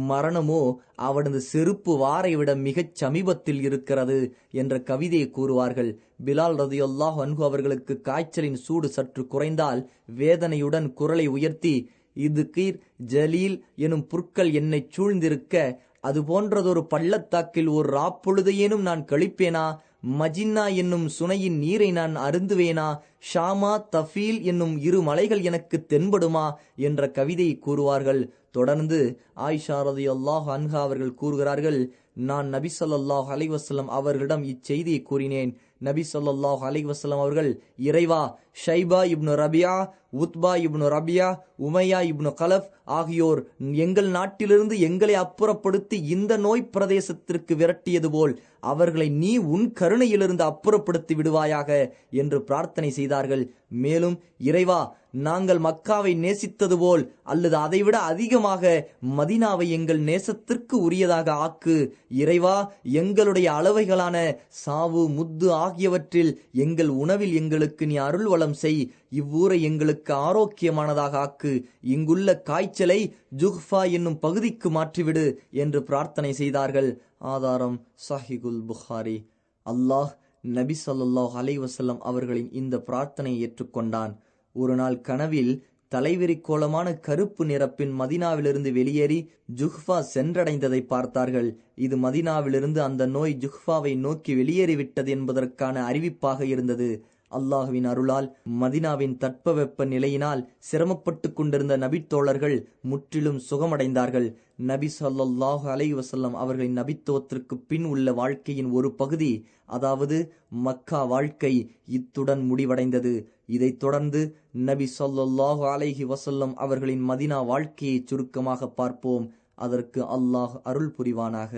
மரணமோ அவனது செருப்பு வாரை விட மிகச் சமீபத்தில் இருக்கிறது என்ற கவிதையை கூறுவார்கள். பிலால் ரலியல்லாஹு அன்ஹு அவர்களுக்கு காய்ச்சலின் சூடு சற்று குறைந்தால் வேதனையுடன் குரலை உயர்த்தி, இது கீர் ஜலீல் எனும் புற்கள் என்னை சூழ்ந்திருக்க, அது போன்றதொரு பள்ளத்தாக்கில் ஒரு ராப்பொழுதையேனும் நான் கழிப்பேனா? மஜின்னா என்னும் சுனையின் நீரை நான் அருந்துவேனா? ஷாமா தஃபீல் என்னும் இரு மலைகள் எனக்கு தென்படுமா என்ற கவிதையை கூறுவார்கள். தொடர்ந்து ஆயிஷா ரலியல்லாஹு அன்ஹா அவர்கள் கூறுகிறார்கள், நான் நபி ஸல்லல்லாஹு அலைஹி வஸல்லம் அவர்களிடம் இச்செய்தியை கூறினேன். நபி ஸல்லல்லாஹு அலைஹி வஸல்லம் அவர்கள், இறைவா, ஷைபா இப்னு ரபியா, உத்பா இப்னு ரபியா, உமையா இப்னு கலஃப் ஆகியோர் எங்கள் நாட்டிலிருந்து எங்களை அப்புறப்படுத்தி இந்த நோய் பிரதேசத்திற்கு விரட்டியது போல் அவர்களை நீ உன் கருணையிலிருந்து அப்புறப்படுத்தி விடுவாயாக என்று பிரார்த்தனை செய்தார்கள். மேலும், இறைவா, நாங்கள் மக்காவை நேசித்தது போல் அல்லது அதைவிட அதிகமாக மதீனாவை எங்கள் நேசத்திற்கு உரியதாக ஆக்கு. இறைவா, எங்களுடைய அளவைகளான சாவு, முத்து ஆகியவற்றில் எங்கள் உணவில் எங்களுக்கு நீ அருள் வளம் செய். இவ்வூரை எங்களுக்கு ஆரோக்கியமானதாக ஆக்கு. இங்குள்ள காய்ச்சலை ஜுஹ்ஃபா என்னும் பகுதிக்கு மாற்றிவிடு என்று பிரார்த்தனை செய்தார்கள். ஆதாரம் சஹீஹுல் புகாரி. அல்லாஹ் நபி ஸல்லல்லாஹு அலைஹி வஸல்லம் அவர்களின் இந்த பிரார்த்தனையை ஏற்றுக்கொண்டான். ஒரு நாள் கனவில் தலைவிரி கோலமான கருப்பு நிறப்பின் மதீனாவிலிருந்து வெளியேறி ஜுஹ்ஃபா சென்றடைந்ததை பார்த்தார்கள். இது மதீனாவிலிருந்து அந்த நோய் ஜுஹ்ஃபாவை நோக்கி வெளியேறிவிட்டது என்பதற்கான அறிவிப்பாக இருந்தது. அல்லாஹுவின் அருளால் மதீனாவின் தட்பவெப்ப நிலையினால் சிரமப்பட்டு கொண்டிருந்த நபித்தோழர்கள் முற்றிலும் சுகமடைந்தார்கள். நபி ஸல்லல்லாஹு அலைஹி வஸல்லம் அவர்களின் நபித்துவத்திற்கு பின் உள்ள வாழ்க்கையின் ஒரு பகுதி, அதாவது மக்கா வாழ்க்கை, இத்துடன் முடிவடைந்தது. இதைத் தொடர்ந்து நபி ஸல்லல்லாஹு அலைஹி வஸல்லம் அவர்களின் மதீனா வாழ்க்கையை சுருக்கமாக பார்ப்போம். அதற்கு அல்லாஹ் அருள் புரிவானாக.